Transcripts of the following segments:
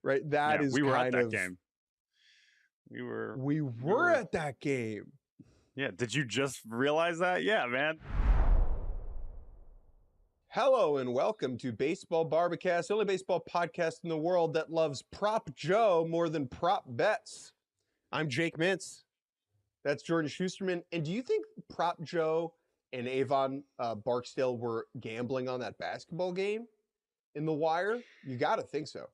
right? That is we were kind at that of game. We were at that game. Yeah, did you just realize that? Yeah, man. Hello and welcome to Baseball Barbacast, the only baseball podcast in the world that loves Prop Joe more than prop bets. I'm Jake Mintz. That's Jordan Shusterman. And do you think Prop Joe and Avon Barksdale were gambling on that basketball game in the wire? You got to think so.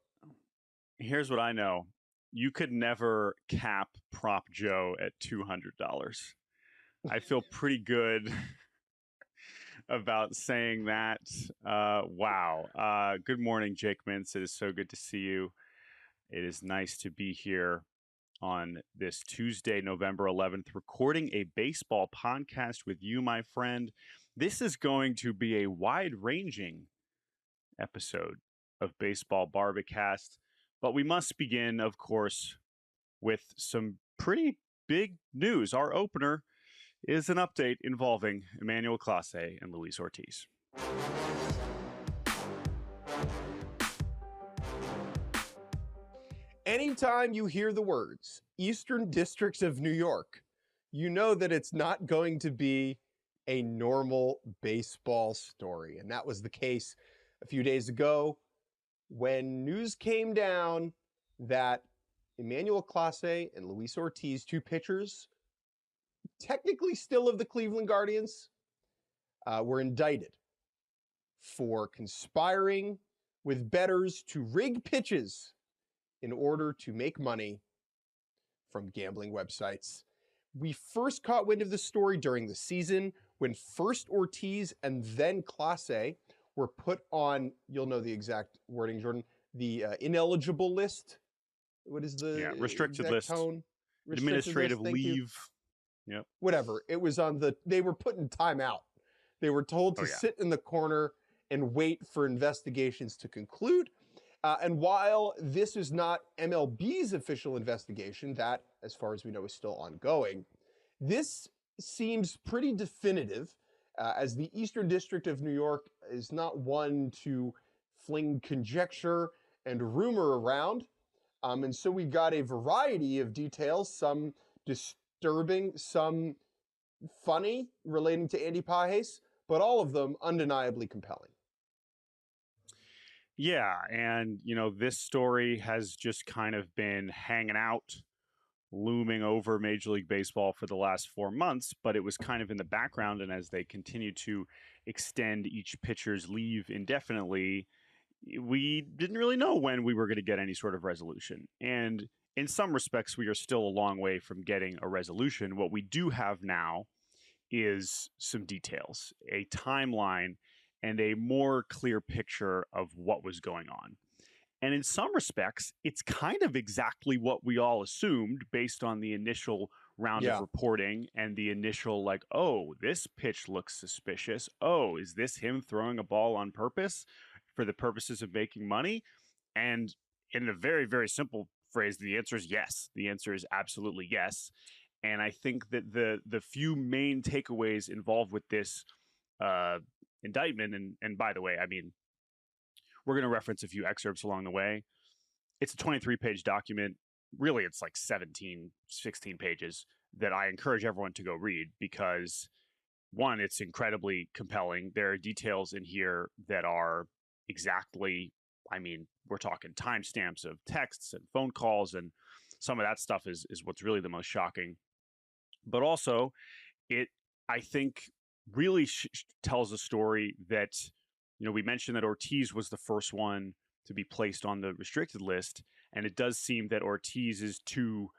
Here's what I know. You could never cap Prop Joe at $200. I feel pretty good about saying that. Wow. Good morning, Jake Mintz. It is so good to see you. It is nice to be here on this Tuesday, November 11th, recording a baseball podcast with you, my friend. This is going to be a wide-ranging episode of Baseball Barbacast, but we must begin, of course, with some pretty big news. Our opener is an update involving Emmanuel Clase and Luis Ortiz. Anytime you hear the words Eastern Districts of New York, you know that it's not going to be a normal baseball story. And that was the case a few days ago when news came down that Emmanuel Clase and Luis Ortiz, two pitchers, technically still of the Cleveland Guardians, were indicted for conspiring with bettors to rig pitches in order to make money from gambling websites. We first caught wind of the story during the season when first Ortiz and then Clase were put on, you'll know the exact wording, Jordan, the ineligible list. What is the restricted list? Tone? Administrative leave. Yep. Whatever. It was on they were put in timeout. They were told to sit in the corner and wait for investigations to conclude. And while this is not MLB's official investigation, that, as far as we know, is still ongoing, this seems pretty definitive, as the Eastern District of New York is not one to fling conjecture and rumor around. And so we got a variety of details, some disturbing, some funny, relating to Andy Pages, but all of them undeniably compelling. Yeah, and, this story has just kind of been hanging out, looming over Major League Baseball for the last 4 months, but it was kind of in the background, and as they continue to extend each pitcher's leave indefinitely, we didn't really know when we were going to get any sort of resolution. And in some respects, we are still a long way from getting a resolution. What we do have now is some details, a timeline, and a more clear picture of what was going on. And in some respects, it's kind of exactly what we all assumed based on the initial round of reporting and the initial this pitch looks suspicious. Oh, is this him throwing a ball on purpose for the purposes of making money? And in a very, very simple phrase, the answer is yes. The answer is absolutely yes. And I think that the few main takeaways involved with this indictment, and by the way, I mean, we're going to reference a few excerpts along the way. It's a 23-page document. Really, it's like 17, 16 pages that I encourage everyone to go read because, one, it's incredibly compelling. There are details in here that are exactly, we're talking timestamps of texts and phone calls, and some of that stuff is what's really the most shocking. But also, it, I think, really tells a story that, we mentioned that Ortiz was the first one to be placed on the restricted list, and it does seem that Ortiz's two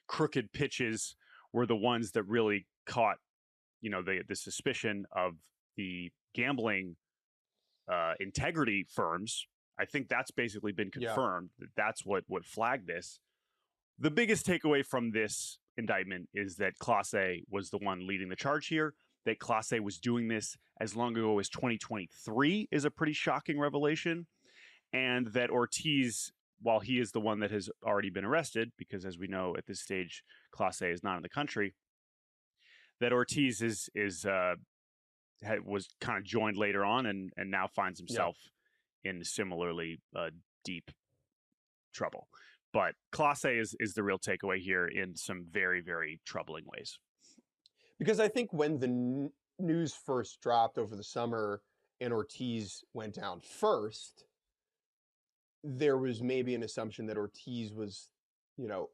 crooked pitches were the ones that really caught, the suspicion of the gambling integrity firms. I think that's basically been confirmed. That's what flagged this. The biggest takeaway from this indictment is that Clase was the one leading the charge here. That Clase was doing this as long ago as 2023 is a pretty shocking revelation. And that Ortiz, while he is the one that has already been arrested, because as we know at this stage, Clase is not in the country, that Ortiz was kind of joined later on and now finds himself in similarly deep trouble. But Clase is the real takeaway here in some very, very troubling ways. Because I think when the news first dropped over the summer and Ortiz went down first, there was maybe an assumption that Ortiz was,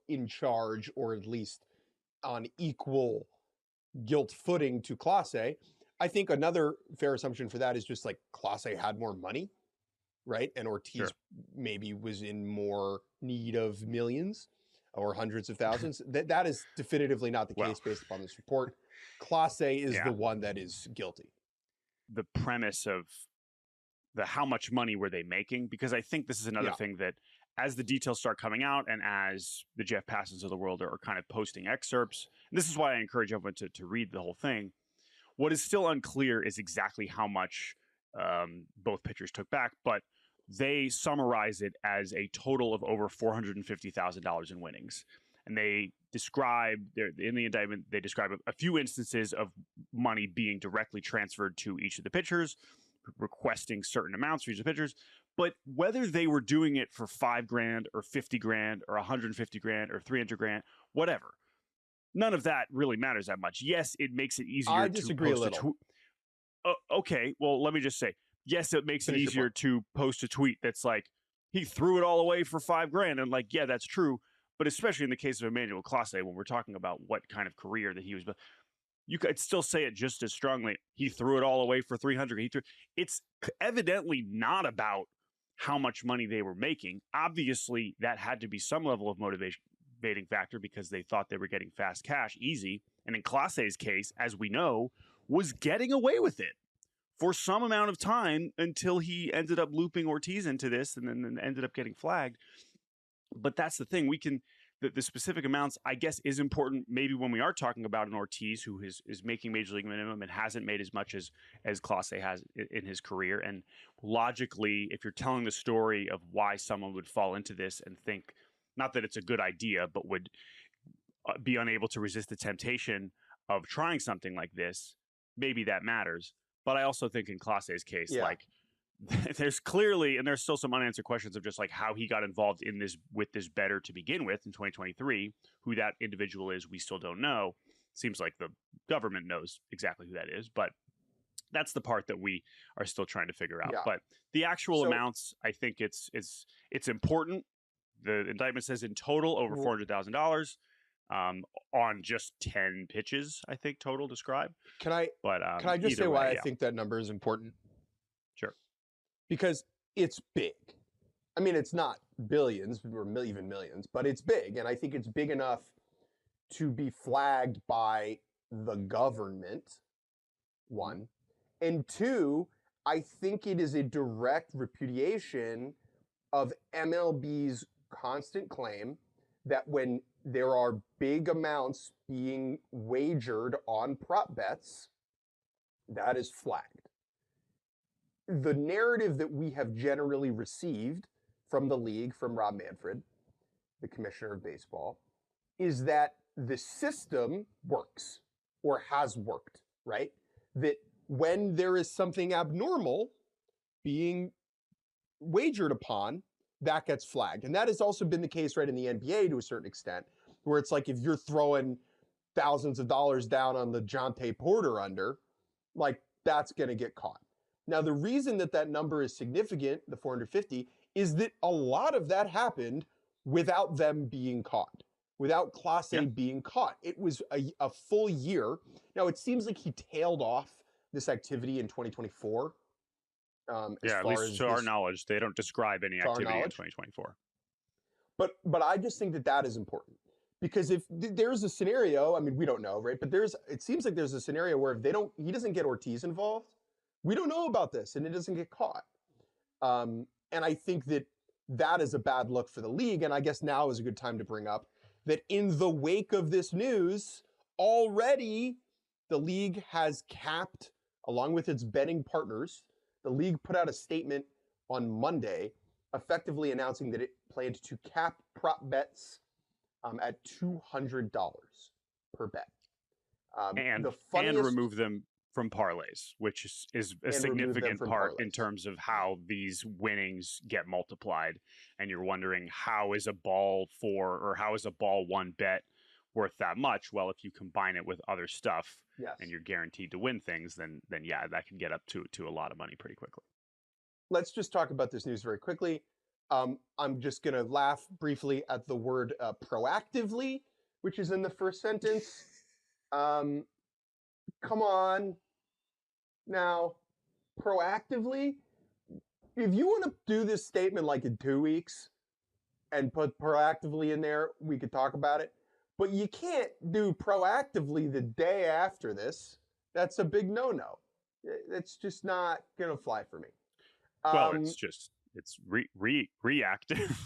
in charge, or at least on equal guilt footing to Clase. I think another fair assumption for that is just like Clase had more money, right? And Ortiz maybe was in more need of millions or hundreds of thousands. That is definitively not the case based upon this report. Clase is the one that is guilty. The premise of how much money were they making? Because I think this is another thing that as the details start coming out and as the Jeff Passons of the world are kind of posting excerpts, and this is why I encourage everyone to read the whole thing. What is still unclear is exactly how much both pitchers took back, but they summarize it as a total of over $450,000 in winnings. And they describe, in the indictment, they describe a few instances of money being directly transferred to each of the pitchers, requesting certain amounts for each of the pitchers. But whether they were doing it for $5,000 or $50,000 or $150,000 or $300,000, whatever, none of that really matters that much. Yes, it makes it easier. I disagree a little. Okay, well, let me just say, yes, it makes it easier to post a tweet that's like, he threw it all away for $5,000, and like, yeah, that's true. But especially in the case of Emmanuel Clase, when we're talking about what kind of career that he was, you could still say it just as strongly. He threw it all away for $300. It's evidently not about how much money they were making. Obviously, that had to be some level of motivating factor because they thought they were getting fast cash easy. And in Clase's case, as we know, was getting away with it for some amount of time until he ended up looping Ortiz into this and then ended up getting flagged. But that's the thing. The specific amounts, I guess, is important maybe when we are talking about an Ortiz who is making major league minimum and hasn't made as much as Clase has in his career. And logically, if you're telling the story of why someone would fall into this and think, not that it's a good idea, but would be unable to resist the temptation of trying something like this, maybe that matters. But I also think in Clase's case, like, there's clearly, and there's still some unanswered questions of just like how he got involved in this with this bettor to begin with in 2023. Who that individual is, we still don't know. Seems like the government knows exactly who that is, but that's the part that we are still trying to figure out. But the actual amounts, I think it's important. The indictment says in total over $400,000 on just 10 pitches, I think total described. Can I just say why I think that number is important? Sure. Because it's big. I mean, it's not billions or even millions, but it's big. And I think it's big enough to be flagged by the government, one. And two, I think it is a direct repudiation of MLB's constant claim that when there are big amounts being wagered on prop bets, that is flagged. The narrative that we have generally received from the league, from Rob Manfred, the commissioner of baseball, is that the system works or has worked, right? That when there is something abnormal being wagered upon, that gets flagged. And that has also been the case, right, in the NBA to a certain extent, where it's like if you're throwing thousands of dollars down on the Jonte Porter under, like that's going to get caught. Now, the reason that number is significant, the 450, is that a lot of that happened without them being caught, without Clase being caught. It was a full year. Now, it seems like he tailed off this activity in 2024. At least to our knowledge, they don't describe any activity in 2024. But I just think that is important. Because if there's a scenario, I mean, we don't know, right? But it seems like there's a scenario where if he doesn't get Ortiz involved, we don't know about this and it doesn't get caught. And I think that is a bad look for the league. And I guess now is a good time to bring up that in the wake of this news, already the league has capped, along with its betting partners, the league put out a statement on Monday effectively announcing that it planned to cap prop bets at $200 per bet. And remove them from parlays, which is a And remove them significant from part in parlays. terms of how these winnings get multiplied. And you're wondering, how is a ball 4 or how is a ball 1 bet worth that much? Well, if you combine it with other stuff Yes. and you're guaranteed to win things, then yeah, that can get up to a lot of money pretty quickly. Let's just talk about this news very quickly. I'm just going to laugh briefly at the word proactively, which is in the first sentence. Come on. Now, proactively, if you want to do this statement like in 2 weeks and put proactively in there, we could talk about it. But you can't do proactively the day after this. That's a big no-no. It's just not going to fly for me. Well, it's reactive.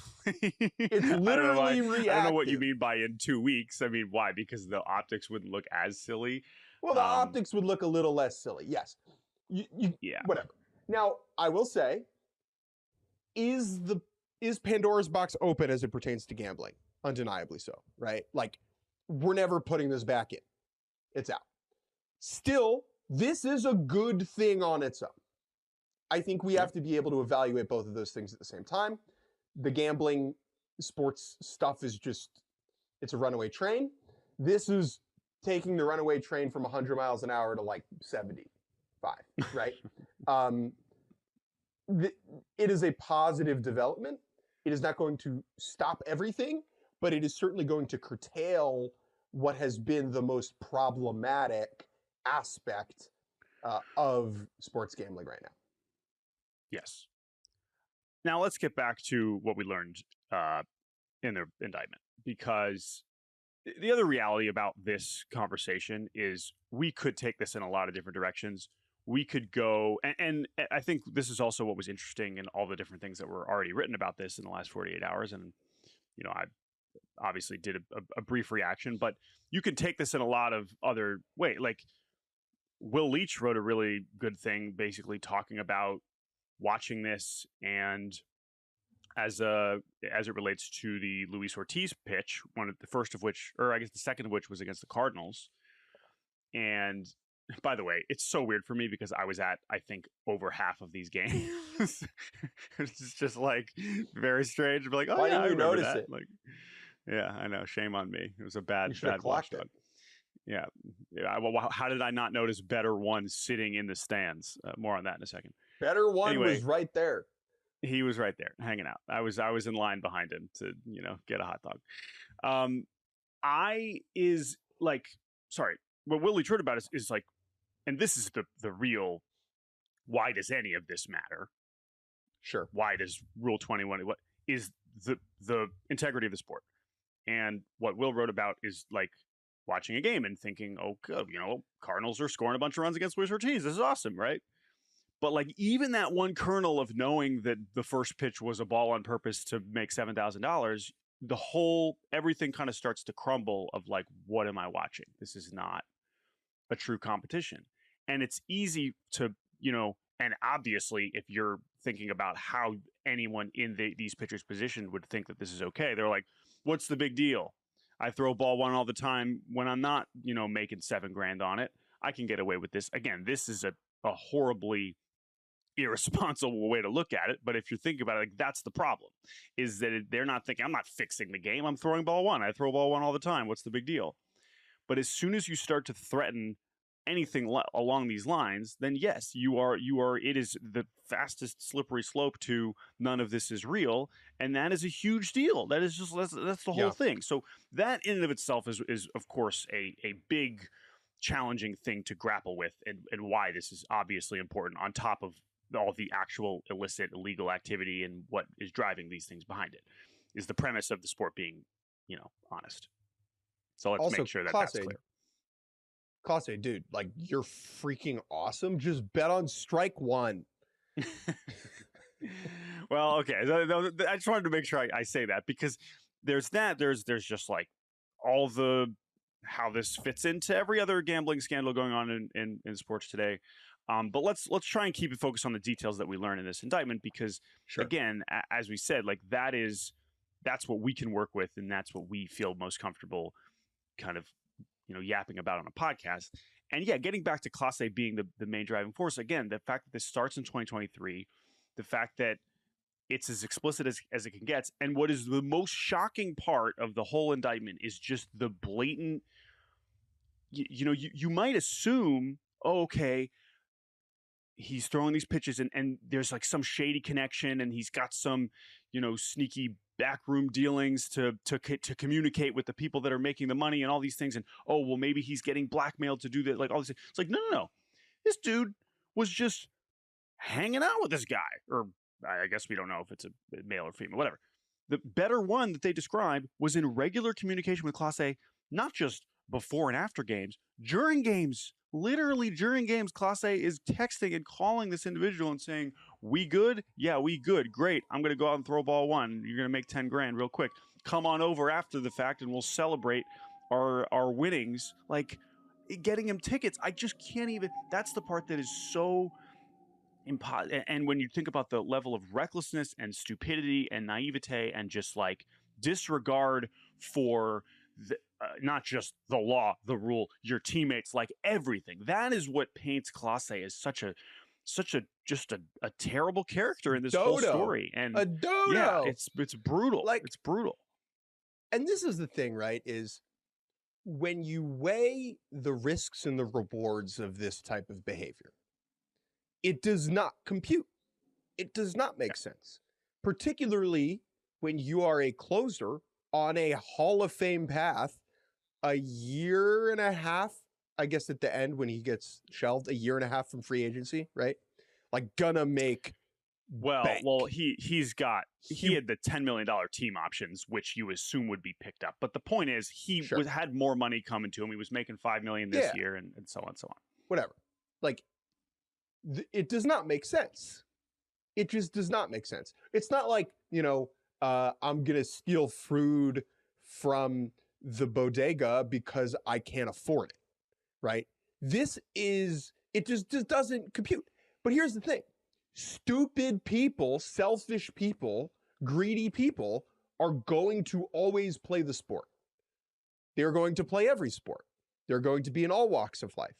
It's literally reactive. I don't know what you mean by in 2 weeks. I mean, why? Because the optics wouldn't look as silly. Well, the optics would look a little less silly. Yes. Yeah. Whatever. Now, I will say, is Pandora's box open as it pertains to gambling? Undeniably so, right? Like, we're never putting this back in. It's out. Still, this is a good thing on its own. I think we have to be able to evaluate both of those things at the same time. The gambling sports stuff is just, it's a runaway train. This is taking the runaway train from 100 miles an hour to like 75, right? It is a positive development. It is not going to stop everything, but it is certainly going to curtail what has been the most problematic aspect of sports gambling right now. Yes. Now let's get back to what we learned in the indictment, because the other reality about this conversation is we could take this in a lot of different directions. We could go, and I think this is also what was interesting in all the different things that were already written about this in the last 48 hours. And, I obviously did a brief reaction, but you can take this in a lot of other ways. Like Will Leitch wrote a really good thing, basically talking about watching this and as it relates to the Luis Ortiz pitch, the first of which, or I guess the second of which was against the Cardinals. And by the way, it's so weird for me because I was at, I think, over half of these games. It's just like very strange. To be like, oh, why yeah, didn't you notice that. it? Like, yeah, I know. Shame on me. It was a bad watchdog. Yeah. Well, how did I not notice Better One sitting in the stands? More on that in a second. Better One was right there. He was right there, hanging out. I was in line behind him to, get a hot dog. What Willie wrote about is like, and this is the real, why does any of this matter? Sure. Why does Rule 21, what is the integrity of the sport? And what Will wrote about is like watching a game and thinking, oh, good, Cardinals are scoring a bunch of runs against Luis Ortiz. This is awesome, right? But like even that one kernel of knowing that the first pitch was a ball on purpose to make $7,000, everything kind of starts to crumble of like, what am I watching? This is not a true competition. And it's easy to, and obviously if you're thinking about how anyone in these pitchers' position would think that this is okay, they're like, what's the big deal? I throw ball 1 all the time when I'm not, making $7,000 on it. I can get away with this. Again, this is a horribly irresponsible way to look at it. But if you're thinking about it, like that's the problem, is that they're not thinking, I'm not fixing the game. I'm throwing ball 1. I throw ball 1 all the time. What's the big deal? But as soon as you start to threaten anything along these lines, then yes, it is the fastest slippery slope to none of this is real. And that is a huge deal. That is that's the whole thing. So that in and of itself is of course a big challenging thing to grapple with, and why this is obviously important on top of all the actual illicit, illegal activity and what is driving these things behind it, is the premise of the sport being, honest. So let's also make sure that that's clear. Clase, dude, like you're freaking awesome. Just bet on strike 1. Well, okay. I just wanted to make sure I say that because there's that. There's just like all how this fits into every other gambling scandal going on in sports today. But let's try and keep it focused on the details that we learn in this indictment, because again, as we said, like that's what we can work with, and that's what we feel most comfortable kind of yapping about on a podcast. And yeah, getting back to Clase being the main driving force, again, the fact that this starts in 2023, the fact that it's as explicit as it can get. And what is the most shocking part of the whole indictment is just the blatant, you might assume, oh, okay, he's throwing these pitches and there's like some shady connection and he's got some, sneaky backroom dealings to communicate with the people that are making the money and all these things. And, oh, well, maybe he's getting blackmailed to do that. Like all these things. It's like, no. This dude was just hanging out with this guy, or I guess we don't know if it's a male or female, whatever. The better one that they described was in regular communication with Clase, not just before and after games, during games. Literally during games, Clase is texting and calling this individual and saying, "We good? Yeah, we good. Great. I'm going to go out and throw ball one. You're going to make 10 grand real quick. Come on over after the fact and we'll celebrate our winnings." Like, getting him tickets. I just can't even. That's the part that is so impossible. And when you think about the level of recklessness and stupidity and naivete and just like disregard for not just the law, the rule, your teammates, like everything. That is what paints Clase as such a terrible character in this whole story. And a dodo. Yeah, it's brutal. Like, it's brutal. And this is the thing, right? Is when you weigh the risks and the rewards of this type of behavior, it does not compute. It does not make sense, particularly when you are a closer on a Hall of Fame path, a year and a half, I guess at the end when he gets shelved, a year and a half from free agency, right? Like, gonna make bank. He had the $10 million team options, which you assume would be picked up. But the point is, he had more money coming to him. He was making $5 million this year, and so on and so on. Whatever. Like, it does not make sense. It just does not make sense. It's not like, I'm going to steal food from the bodega because I can't afford it, right? It just doesn't compute. But here's the thing. Stupid people, selfish people, greedy people are going to always play the sport. They're going to play every sport. They're going to be in all walks of life.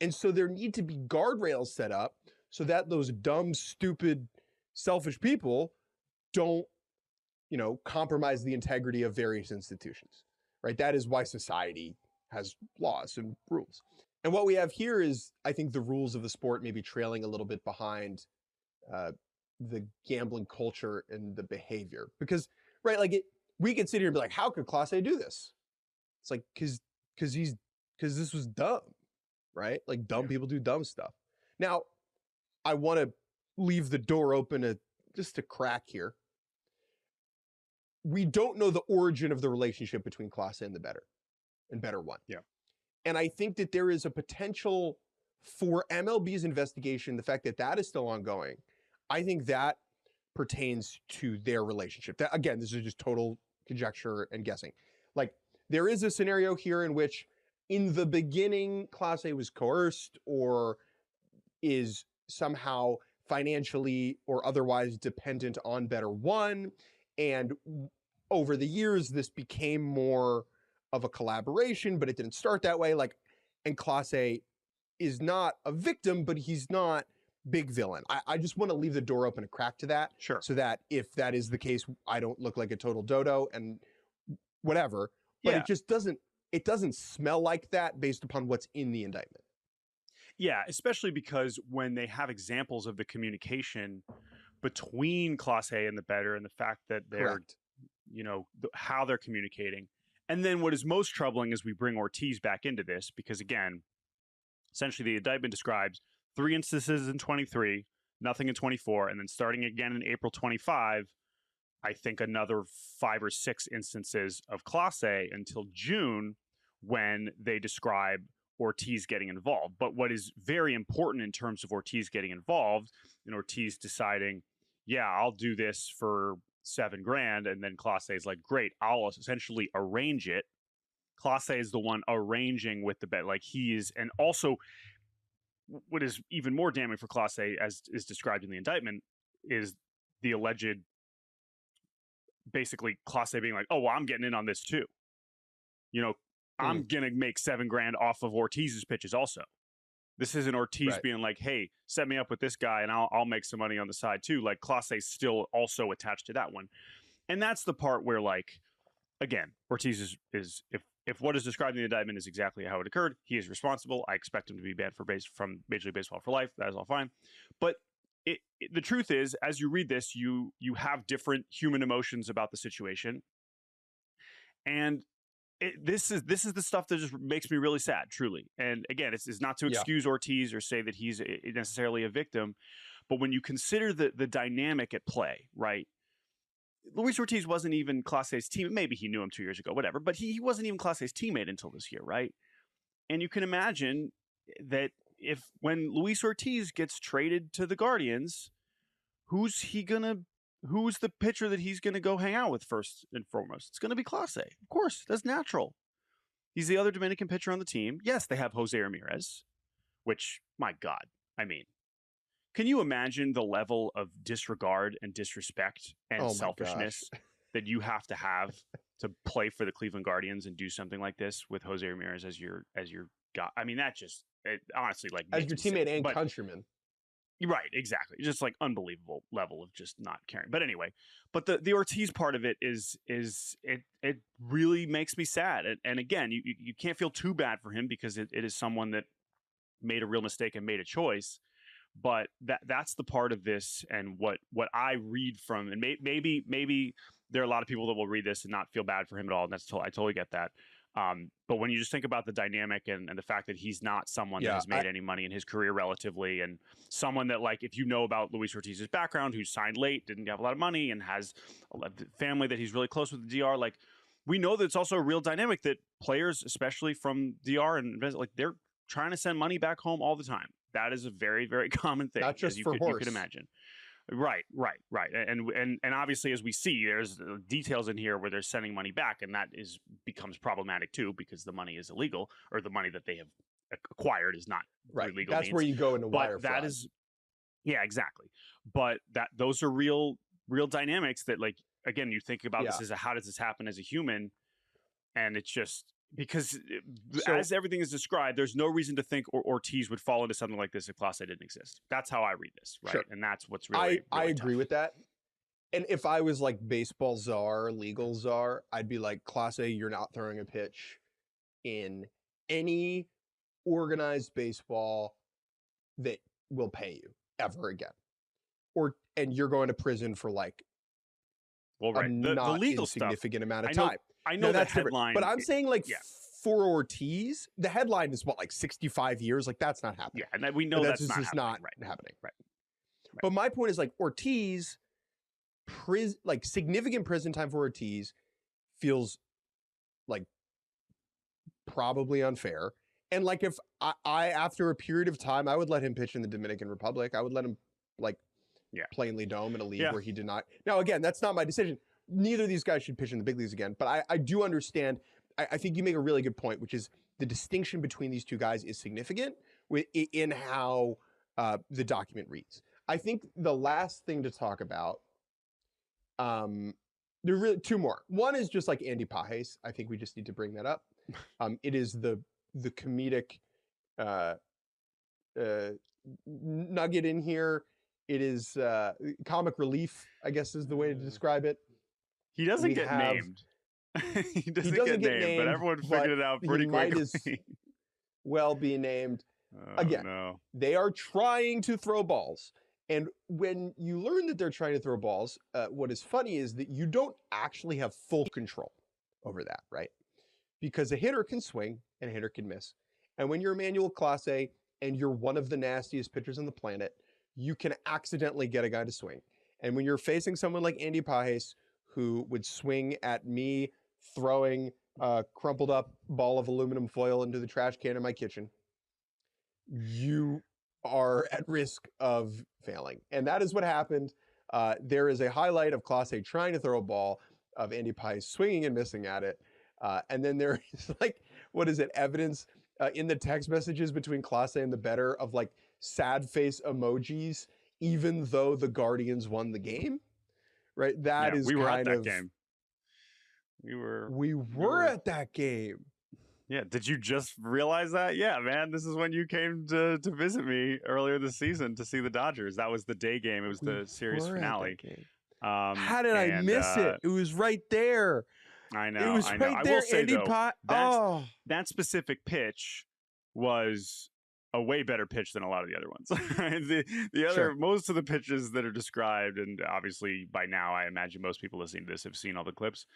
And so there need to be guardrails set up so that those dumb, stupid, selfish people don't, compromise the integrity of various institutions, right? That is why society has laws and rules. And what we have here is, I think, the rules of the sport maybe trailing a little bit behind the gambling culture and the behavior. Because, right, like we could sit here and be like, how could Clase do this? It's like, because this was dumb, right? Like, dumb people do dumb stuff. Now, I want to leave the door open just a crack here. We don't know the origin of the relationship between Clase and Better One. Yeah. And I think that there is a potential for MLB's investigation, the fact that is still ongoing. I think that pertains to their relationship. That, again, this is just total conjecture and guessing. Like, there is a scenario here in which in the beginning, Clase was coerced or is somehow financially or otherwise dependent on Better One. And over the years, this became more of a collaboration, but it didn't start that way. Like, and Clase is not a victim, but he's not big villain. I just want to leave the door open, a crack to that. Sure. So that if that is the case, I don't look like a total dodo and whatever. But it just doesn't smell like that based upon what's in the indictment. Yeah, especially because when they have examples of the communication between Clase and the Better and the fact that they're, how they're communicating. And then what is most troubling is we bring Ortiz back into this because, again, essentially the indictment describes 3 instances in 23, nothing in 24, and then starting again in April 25, I think another 5 or 6 instances of Clase until June when they describe Ortiz getting involved. But what is very important in terms of Ortiz getting involved and Ortiz deciding, yeah, I'll do this for $7 grand. And then Clase is like, great, I'll essentially arrange it. Clase is the one arranging with the bet. Like he is, and also what is even more damning for Clase, as is described in the indictment, is the alleged, basically Clase being like, oh, well, I'm getting in on this too. I'm going to make $7,000 off of Ortiz's pitches also. This isn't Ortiz being like, hey, set me up with this guy and I'll make some money on the side too. Like Clase is still also attached to that one. And that's the part where, like, again, Ortiz is if what is described in the indictment is exactly how it occurred, he is responsible. I expect him to be banned from Major League Baseball for life. That is all fine. But the truth is, as you read this, you have different human emotions about the situation. And this is the stuff that just makes me really sad, truly. And again, it's not to excuse Ortiz or say that he's necessarily a victim, but when you consider the dynamic at play, right? Luis Ortiz wasn't even Clase's teammate. Maybe he knew him 2 years ago, whatever, but he wasn't even Clase's teammate until this year, right? And you can imagine that when Luis Ortiz gets traded to the Guardians, who's the pitcher that he's gonna go hang out with first and foremost? It's gonna be Clase, of course. That's natural. He's the other Dominican pitcher on the team. Yes, they have Jose Ramirez, which, my God, I mean, can you imagine the level of disregard and disrespect and selfishness that you have to play for the Cleveland Guardians and do something like this with Jose Ramirez as your guy? I mean, that just honestly, like, as your teammate and countryman. Right, exactly. Just like unbelievable level of just not caring. But anyway, but the Ortiz part of it is it really makes me sad. And again, you can't feel too bad for him because it is someone that made a real mistake and made a choice. But that's the part of this, and what I read from, and maybe there are a lot of people that will read this and not feel bad for him at all, and I totally get that. But when you just think about the dynamic and the fact that he's not someone that has made any money in his career relatively, and someone that, like, if you know about Luis Ortiz's background, who signed late, didn't have a lot of money, and has a family that he's really close with the DR, like, we know that it's also a real dynamic that players, especially from DR, and like, they're trying to send money back home all the time. That is a very, very common thing. Not just you could imagine. Right. And obviously, as we see, there's details in here where they're sending money back, and that becomes problematic too, because the money is illegal, or the money that they have acquired is not legal. That's where you go into wire fraud. That is, yeah, exactly. But those are real dynamics that, like, again, you think about this as how does this happen as a human, and it's just because as everything is described, there's no reason to think Ortiz would fall into something like this if Clase didn't exist. That's how I read this, right? Sure. And that's what's really I agree with that. And if I was like baseball czar, legal czar, I'd be like, Clase, you're not throwing a pitch in any organized baseball that will pay you ever again, and you're going to prison for like the legal insignificant amount of time. time. I know that's the headline, but I'm saying, like, for Ortiz, the headline is like 65 years. Like, that's not happening. Yeah, and we know that's just not happening. Right. But my point is, like, Ortiz, significant prison time for Ortiz feels like probably unfair. And like, if I after a period of time, I would let him pitch in the Dominican Republic. I would let him plainly dome in a league where he did not. Now, again, that's not my decision. Neither of these guys should pitch in the big leagues again. But I do understand. I think you make a really good point, which is the distinction between these two guys is significant in how the document reads. I think the last thing to talk about, there are really two more. One is just like Andy Pages. I think we just need to bring that up. It is the comedic nugget in here. It is comic relief, I guess is the way to describe it. He doesn't get named. he doesn't get named, but everyone figured it out pretty quickly. Might as well be named. Again, they are trying to throw balls. And when you learn that they're trying to throw balls, what is funny is that you don't actually have full control over that, right? Because a hitter can swing and a hitter can miss. And when you're Emmanuel Clase and you're one of the nastiest pitchers on the planet, you can accidentally get a guy to swing. And when you're facing someone like Andy Pages, who would swing at me throwing a crumpled up ball of aluminum foil into the trash can in my kitchen, you are at risk of failing. And that is what happened. There is a highlight of Clase trying to throw a ball, of Andy Pages swinging and missing at it. And then there is evidence in the text messages between Clase and the bettor of like sad face emojis, even though the Guardians won the game. Right? We were at that game. We were at that game. Yeah. Did you just realize that? Yeah, man. This is when you came to visit me earlier this season to see the Dodgers. That was the day game. It was the series finale. How did I miss it? It was right there. I know. It was right I there. will say, Andy though, that specific pitch was a way better pitch than a lot of the other ones. the other, most of the pitches that are described, and obviously by now I imagine most people listening to this have seen all the clips,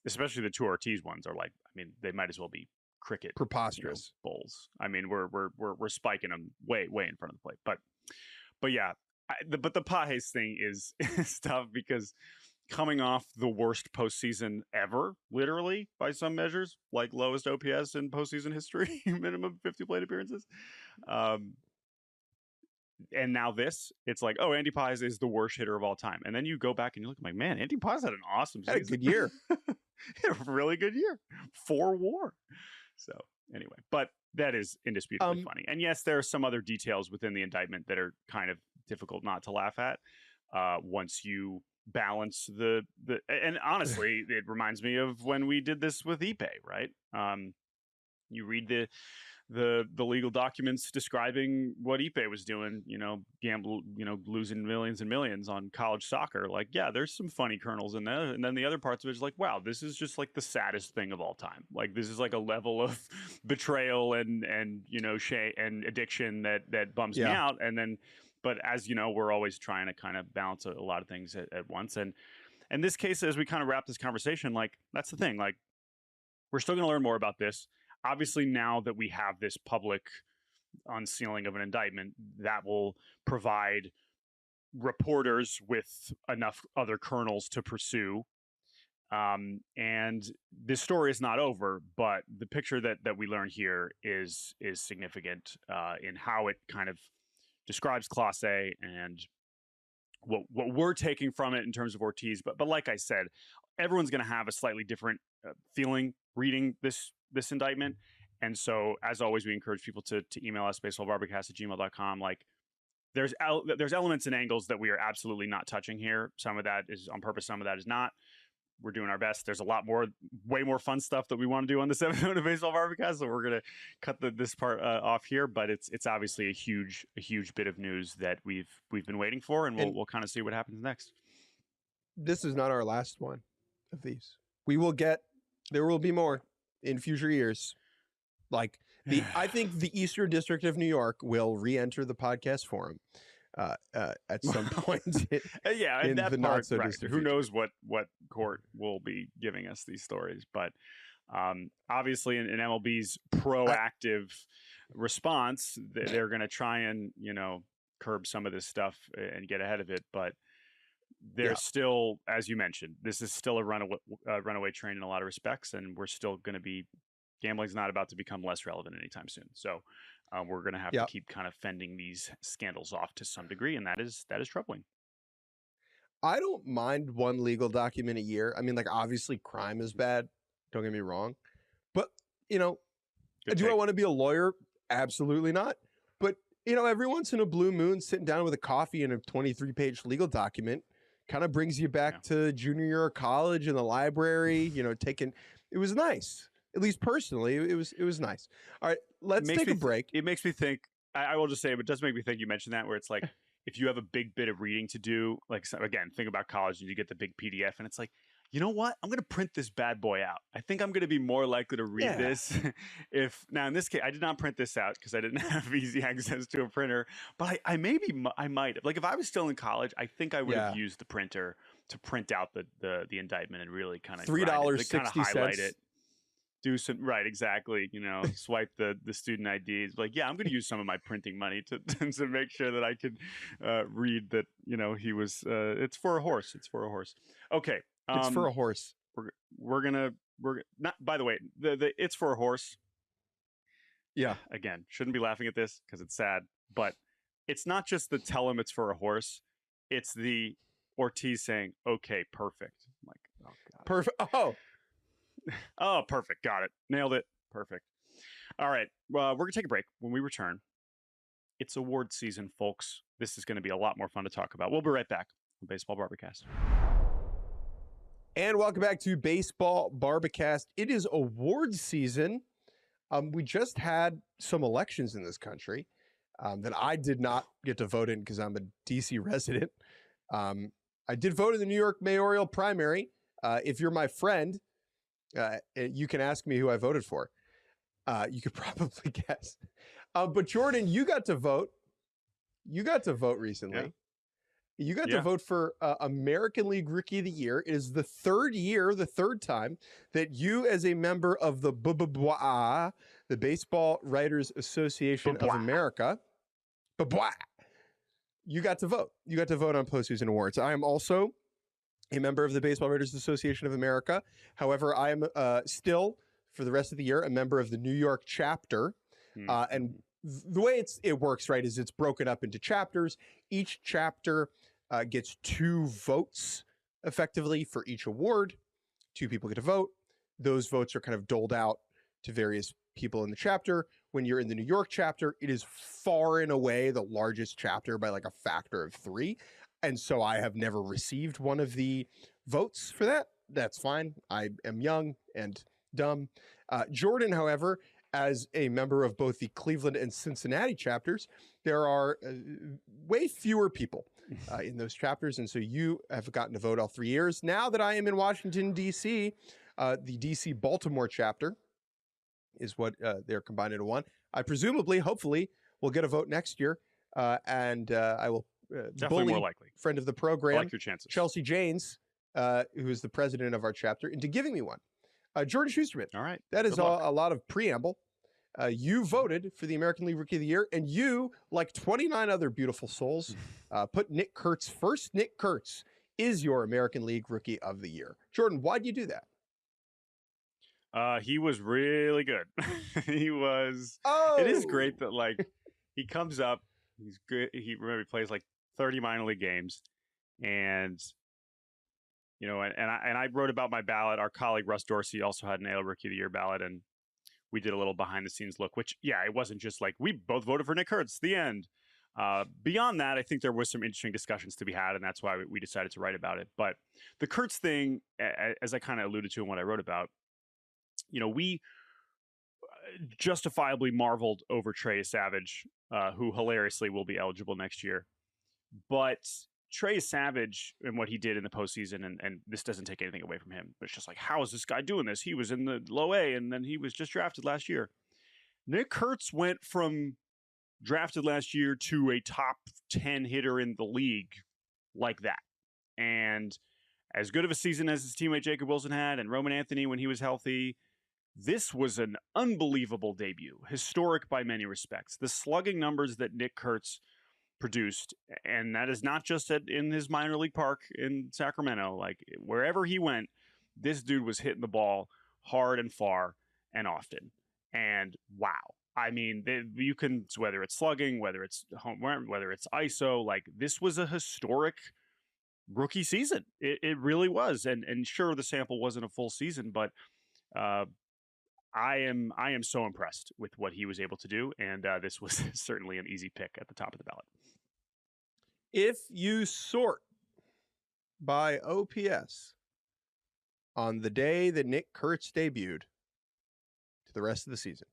especially the two Ortiz ones are like, I mean, they might as well be cricket preposterous bowls. I mean, we're spiking them way in front of the plate. But yeah, but the Pages thing is tough because coming off the worst postseason ever, literally by some measures, like lowest OPS in postseason history, minimum 50 plate appearances. And now this, it's like, oh, Andy Pages is the worst hitter of all time. And then you go back and you look, like, man, Andy Pages had an awesome season. Had a good year. Had a really good year. 4 WAR. So anyway, but that is indisputably funny. And yes, there are some other details within the indictment that are kind of difficult not to laugh at once you balance the and honestly, it reminds me of when we did this with Ipe, right? You read the legal documents describing what Ipe was doing, losing millions and millions on college soccer. Like, yeah, there's some funny kernels in there. And then the other parts of it is like, wow, this is just like the saddest thing of all time. Like, this is like a level of betrayal and shame and addiction that bums me out. And then, but as you know, we're always trying to kind of balance a lot of things at once. And in this case, as we kind of wrap this conversation, like, that's the thing. Like, we're still going to learn more about this. Obviously, now that we have this public unsealing of an indictment, that will provide reporters with enough other kernels to pursue. And this story is not over, but the picture that we learn here is significant in how it kind of describes Clase and what we're taking from it in terms of Ortiz. But like I said, everyone's going to have a slightly different feeling reading this indictment. And so, as always, we encourage people to email us, baseballbarbacast@gmail.com. Like, there's elements and angles that we are absolutely not touching here. Some of that is on purpose. Some of that is not. We're doing our best. There's a lot more, way more fun stuff that we want to do on this episode of Baseball Barbacast. So we're going to cut this part off here. But it's obviously a huge bit of news that we've been waiting for, and we'll kind of see what happens next. This is not our last one of these. There will be more in future years. Like, I think the Eastern District of New York will re-enter the podcast forum at some point. In that part, right. Who knows what court will be giving us these stories? But obviously, in MLB's proactive response, they're going to try and curb some of this stuff and get ahead of it. But there's still, as you mentioned, this is still a runaway train in a lot of respects, and we're still going to be. Gambling's not about to become less relevant anytime soon. So we're going to have to keep kind of fending these scandals off to some degree, and that is troubling. I don't mind one legal document a year. I mean, like, obviously crime is bad. Don't get me wrong. But, do I want to be a lawyer? Absolutely not. But, every once in a blue moon, sitting down with a coffee and a 23-page legal document kind of brings you back to junior year of college in the library, it was nice. At least personally, it was nice. All right, let's take a break. It makes me think, I will just say, but it does make me think, you mentioned that, where it's like, if you have a big bit of reading to do, like, again, think about college and you get the big PDF and it's like, you know what? I'm going to print this bad boy out. I think I'm going to be more likely to read this. Now in this case, I did not print this out because I didn't have easy access to a printer, but I might have. Like, if I was still in college, I think I would have used the printer to print out the indictment and really kind of $3.60 highlight it. Do some right, exactly. Swipe the student IDs. Like, I'm going to use some of my printing money to make sure that I can read that. He was. It's for a horse. It's for a horse. Okay, it's for a horse. We're not. By the way, the it's for a horse. Yeah. Again, shouldn't be laughing at this because it's sad, but it's not just the tell him it's for a horse. It's the Ortiz saying, "Okay, perfect." I'm like, oh god, perfect. Oh, perfect. Got it. Nailed it. Perfect. All right. Well, we're going to take a break. When we return, it's award season, folks. This is going to be a lot more fun to talk about. We'll be right back on Baseball Barbacast. And welcome back to Baseball Barbacast. It is award season. We just had some elections in this country that I did not get to vote in because I'm a DC resident. I did vote in the New York mayoral primary. If you're my friend, you can ask me who I voted for. You could probably guess. But Jordan, you got to vote. You got to vote recently. Yeah. You got to vote for American League Rookie of the Year. It is the third time that you, as a member of the the Baseball Writers Association of America, you got to vote. You got to vote on postseason awards. I am also a member of the Baseball Writers Association of America. However, I am still, for the rest of the year, a member of the New York chapter. And the way it works, right, is it's broken up into chapters. Each chapter gets 2 votes, effectively, for each award. 2 people get to vote. Those votes are kind of doled out to various people in the chapter. When you're in the New York chapter, it is far and away the largest chapter by like a factor of 3. And so I have never received one of the votes for that. That's fine. I am young and dumb. Jordan, however, as a member of both the Cleveland and Cincinnati chapters, there are way fewer people in those chapters. And so you have gotten to vote all 3 years. Now that I am in Washington, D.C., the D.C. Baltimore chapter is what they're combined into one. I presumably, hopefully, will get a vote next year. And I will definitely more likely. Friend of the program, I like your chances. Chelsea Janes, who is the president of our chapter, into giving me one. Jordan Shusterman. All right. That is a lot of preamble. You voted for the American League Rookie of the Year, and you, like 29 other beautiful souls, put Nick Kurtz first. Nick Kurtz is your American League Rookie of the Year. Jordan, why'd you do that? He was really good. He was. Oh, it is great that like he comes up. He's good. He plays like 30 minor league games, and you know, and I wrote about my ballot. Our colleague Russ Dorsey also had an AL Rookie of the Year ballot, and we did a little behind the scenes look. Which, yeah, it wasn't just like we both voted for Nick Kurtz. The end. Beyond that, I think there was some interesting discussions to be had, and that's why we decided to write about it. But the Kurtz thing, as I kind of alluded to in what I wrote about, you know, we justifiably marveled over Trey Savage, who hilariously will be eligible next year. But Trey Savage and what he did in the postseason, and this doesn't take anything away from him, but it's just like, how is this guy doing this? He was in the low A, and then he was just drafted last year. Nick Kurtz went from drafted last year to a top 10 hitter in the league like that. And as good of a season as his teammate Jacob Wilson had, and Roman Anthony when he was healthy, this was an unbelievable debut, historic by many respects. The slugging numbers that Nick Kurtz produced, and that is not just in his minor league park in Sacramento, like wherever he went, this dude was hitting the ball hard and far and often. And wow. I mean, you can, whether it's slugging, whether it's home run, whether it's ISO, like this was a historic rookie season. It really was. And sure, the sample wasn't a full season, but I am so impressed with what he was able to do, and this was certainly an easy pick at the top of the ballot. If you sort by OPS on the day that Nick Kurtz debuted to the rest of the season,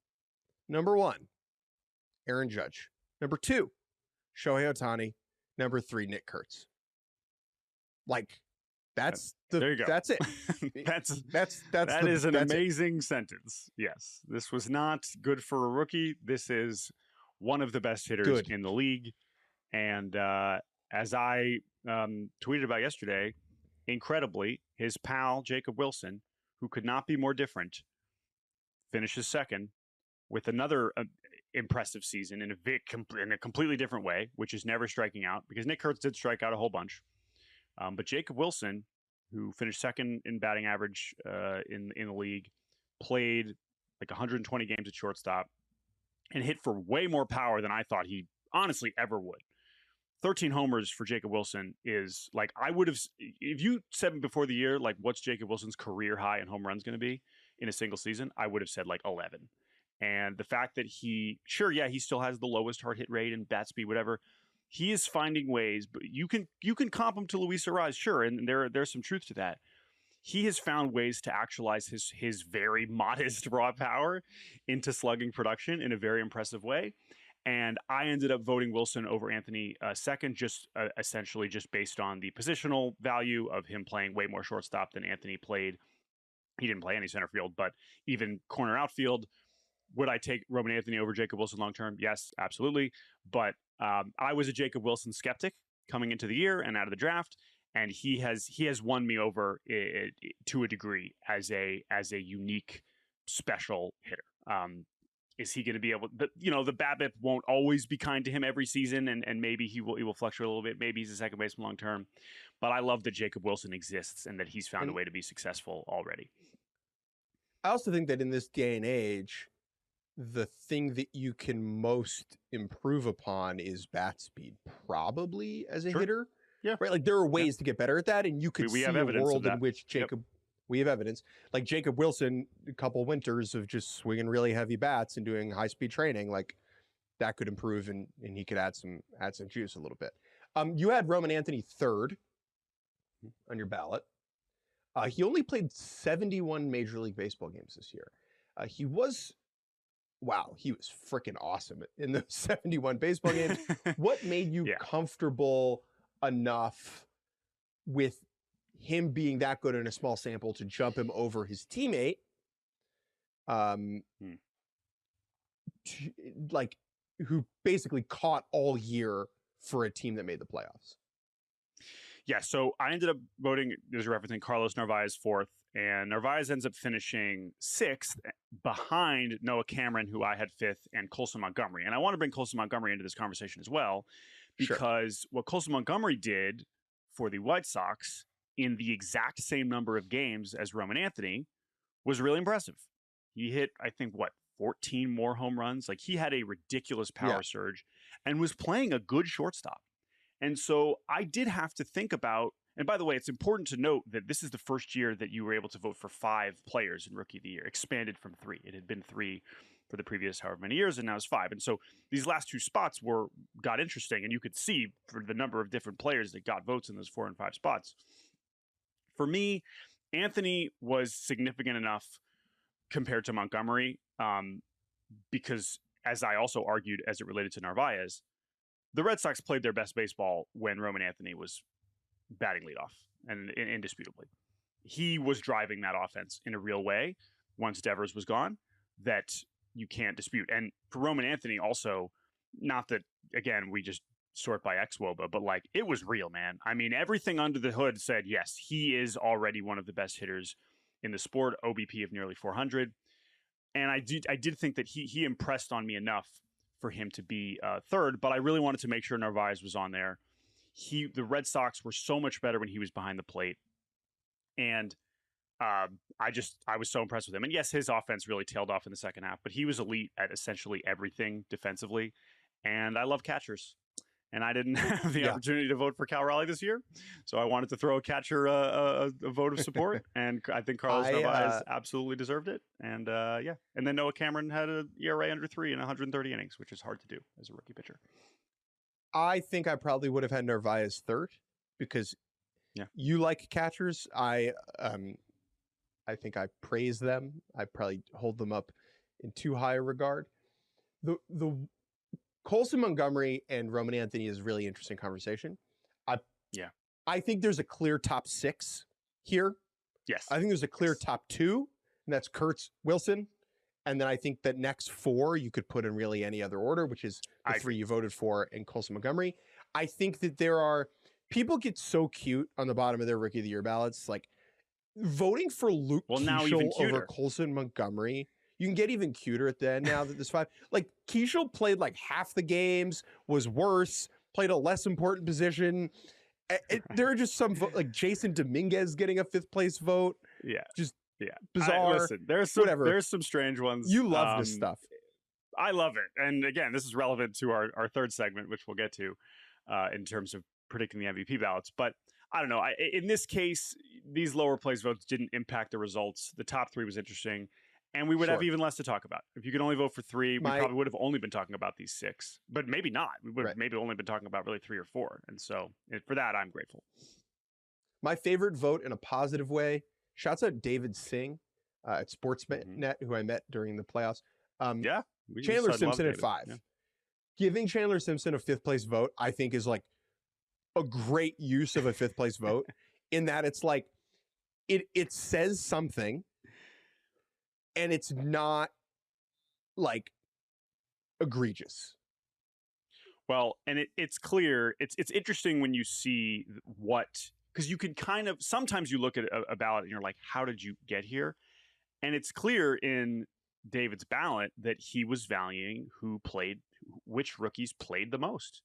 number 1, Aaron Judge. Number 2, Shohei Ohtani. Number 3, Nick Kurtz. Like, that's there you go. That's it. that is an amazing sentence. Yes, this was not good for a rookie. This is one of the best hitters in the league. And as I tweeted about yesterday, incredibly, his pal Jacob Wilson, who could not be more different, finishes second with another impressive season in a completely different way, which is never striking out, because Nick Kurtz did strike out a whole bunch. But Jacob Wilson, who finished second in batting average in the league, played like 120 games at shortstop and hit for way more power than I thought he honestly ever would. 13 homers for Jacob Wilson is like, I would have, if you said before the year, like, what's Jacob Wilson's career high in home runs going to be in a single season, I would have said like 11. And the fact that he still has the lowest hard hit rate and bat speed, whatever. He is finding ways, but you can comp him to Luis Arraez, sure, and there's some truth to that. he has found ways to actualize his very modest raw power into slugging production in a very impressive way. And I ended up voting Wilson over Anthony second, just essentially just based on the positional value of him playing way more shortstop than Anthony played. He didn't play any center field, but even corner outfield. Would I take Roman Anthony over Jacob Wilson long term? Yes, absolutely. But I was a Jacob Wilson skeptic coming into the year and out of the draft, and he has won me over to a degree as a unique special hitter. Is he going to be able? The BABIP won't always be kind to him every season, and maybe he will fluctuate a little bit. Maybe he's a second baseman long term, but I love that Jacob Wilson exists and that he's found a way to be successful already. I also think that in this day and age, the thing that you can most improve upon is bat speed, probably as a hitter. Yeah. Right. Like there are ways to get better at that. And you could see a world in which we have evidence, like Jacob Wilson, a couple winters of just swinging really heavy bats and doing high speed training, like that could improve and he could add some juice a little bit. You had Roman Anthony third on your ballot. He only played 71 Major League Baseball games this year. He was freaking awesome in those 71 baseball games. What made you comfortable enough with him being that good in a small sample to jump him over his teammate? Who basically caught all year for a team that made the playoffs. Yeah, so I ended up voting, as you're referencing, Carlos Narvaez fourth, and Narvaez ends up finishing sixth behind Noah Cameron, who I had fifth, and Colson Montgomery. And I want to bring Colson Montgomery into this conversation as well, because what Colson Montgomery did for the White Sox in the exact same number of games as Roman Anthony was really impressive. He hit, I think, 14 more home runs? Like, he had a ridiculous power surge and was playing a good shortstop. And so I did have to think about, and by the way, it's important to note that this is the first year that you were able to vote for 5 players in Rookie of the Year, expanded from 3. It had been 3 for the previous however many years, and now it's 5. And so these last 2 spots got interesting, and you could see for the number of different players that got votes in those 4 and 5 spots. For me, Anthony was significant enough compared to Montgomery, because, as I also argued as it related to Narvaez, the Red Sox played their best baseball when Roman Anthony was batting leadoff, and indisputably. He was driving that offense in a real way once Devers was gone that you can't dispute. And for Roman Anthony also, not that, again, we just sort by ex-WOBA, but like, it was real, man. I mean, everything under the hood said, yes, he is already one of the best hitters in the sport, OBP of nearly 400. And I did think that he impressed on me enough for him to be third, but I really wanted to make sure Narvaez was on there. The Red Sox were so much better when he was behind the plate. And I was so impressed with him. And yes, his offense really tailed off in the second half, but he was elite at essentially everything defensively. And I love catchers. And I didn't have the opportunity to vote for Cal Raleigh this year. So I wanted to throw a catcher a vote of support. And I think Carlos Narvaez absolutely deserved it. And and then Noah Cameron had an ERA under 3 in 130 innings, which is hard to do as a rookie pitcher. I think I probably would have had Narvaez third because you like catchers. I think I praise them. I probably hold them up in too high a regard. The Colson Montgomery and Roman Anthony is a really interesting conversation. I think there's a clear top 6 here. Yes. I think there's a clear top 2, and that's Kurtz, Wilson. And then I think that next 4 you could put in really any other order, which is the 3 you voted for and Colson Montgomery. I think that people get so cute on the bottom of their Rookie of the Year ballots, like voting for Luke Keeschel over Colson Montgomery. You can get even cuter at the end now that there's 5. Like, Keeschel played like half the games, was worse, played a less important position. There are just some like Jason Dominguez getting a 5th place vote. Just bizarre. Listen, there's some strange ones. You love this stuff. I love it. And again, this is relevant to our 3rd segment, which we'll get to in terms of predicting the MVP ballots. But I don't know. In this case, these lower place votes didn't impact the results. The top 3 was interesting. And we would have even less to talk about. If you could only vote for 3, we probably would have only been talking about these 6. But maybe not. We would have maybe only been talking about really 3 or 4. And so for that, I'm grateful. My favorite vote in a positive way Shouts out David Singh at Sportsnet, who I met during the playoffs. Yeah. Chandler Simpson at 5. Yeah. Giving Chandler Simpson a 5th place vote, I think, is like a great use of a 5th place vote in that it's like it says something and it's not like egregious. Well, and it's clear. It's interesting when you see what, because you can kind of, sometimes you look at a ballot and you're like, how did you get here? And it's clear in David's ballot that he was valuing which rookies played the most.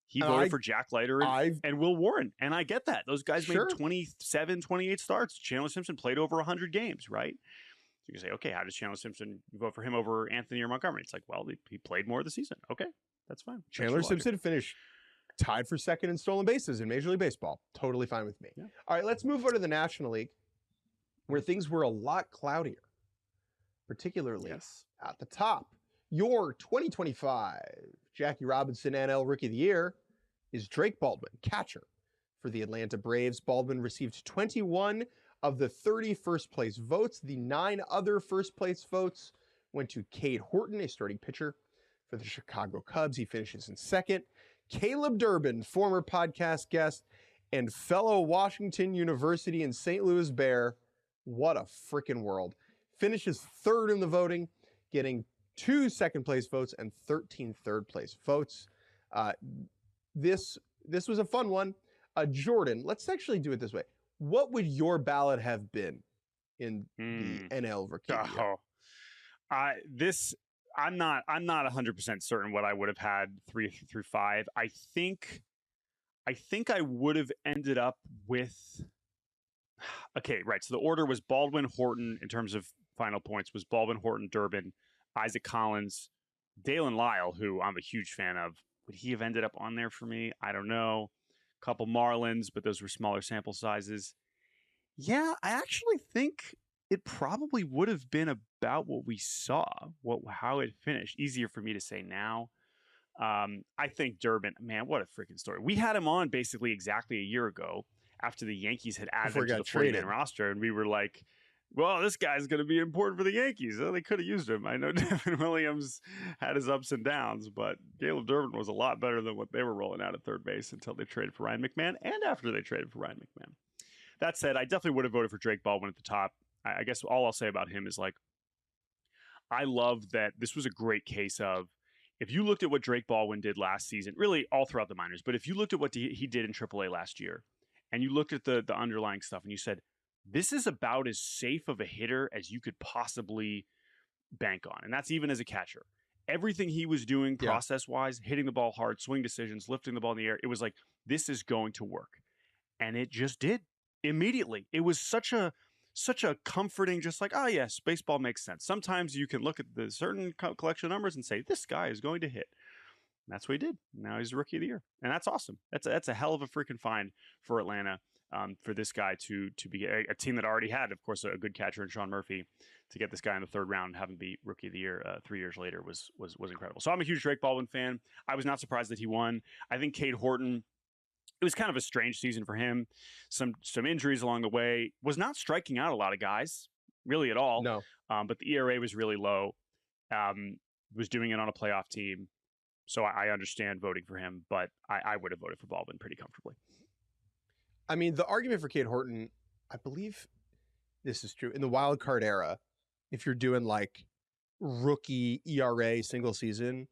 He voted for Jack Leiter and Will Warren. And I get that. Those guys made 27, 28 starts. Chandler Simpson played over 100 games, right? So you can say, okay, how does Chandler Simpson vote for him over Anthony or Montgomery? It's like, well, he played more of the season. Okay, that's fine. Chandler Simpson finished tied for 2nd in stolen bases in Major League Baseball. Totally fine with me. Yeah. All right, let's move over to the National League, where things were a lot cloudier, particularly at the top. Your 2025 Jackie Robinson NL Rookie of the Year is Drake Baldwin, catcher for the Atlanta Braves. Baldwin received 21 of the 30 first place votes. The 9 other first place votes went to Cade Horton, a starting pitcher for the Chicago Cubs. He finishes in 2nd. Caleb Durbin, former podcast guest and fellow Washington University and St. Louis Bear, what a freaking world, finishes 3rd in the voting, getting 2 second place votes and 13 third place votes. This was a fun one. Jordan, let's actually do it this way. What would your ballot have been in the NL Rookie of the Year? I'm not 100% certain what I would have had 3 through 5. I think I would have ended up with. Okay, right. So the order was Baldwin, Horton in terms of final points was Baldwin, Horton, Durbin, Isaac Collins, Dalen Lyle, who I'm a huge fan of. Would he have ended up on there for me? I don't know. A couple Marlins, but those were smaller sample sizes. Yeah, I actually think it probably would have been about what we saw, how it finished. Easier for me to say now. I think Durbin, man, what a freaking story. We had him on basically exactly a year ago after the Yankees had added him to the 40-man roster, and we were like, well, this guy's going to be important for the Yankees. Well, they could have used him. I know Devin Williams had his ups and downs, but Caleb Durbin was a lot better than what they were rolling out at third base until they traded for Ryan McMahon and after they traded for Ryan McMahon. That said, I definitely would have voted for Drake Baldwin at the top. I guess all I'll say about him is, like, I love that this was a great case of, if you looked at what Drake Baldwin did last season, really all throughout the minors, but if you looked at what he did in AAA last year, and you looked at the underlying stuff and you said, this is about as safe of a hitter as you could possibly bank on. And that's even as a catcher. Everything he was doing process-wise, hitting the ball hard, swing decisions, lifting the ball in the air, it was like, this is going to work. And it just did immediately. It was such a comforting, just like, oh yes, baseball makes sense. Sometimes you can look at the certain collection of numbers and say, this guy is going to hit. And that's what he did. Now he's the Rookie of the Year. And that's awesome. That's a hell of a freaking find for Atlanta. For this guy to be a team that already had, of course, a good catcher in Sean Murphy, to get this guy in the 3rd round and have him be Rookie of the Year 3 years later was incredible. So I'm a huge Drake Baldwin fan. I was not surprised that he won. I think Cade Horton, it was kind of a strange season for him. Some injuries along the way. Was not striking out a lot of guys, really at all. No. But the ERA was really low. Was doing it on a playoff team. So I understand voting for him, but I would have voted for Baldwin pretty comfortably. I mean, the argument for Cade Horton, I believe this is true. In the wild card era, if you're doing like rookie ERA single season,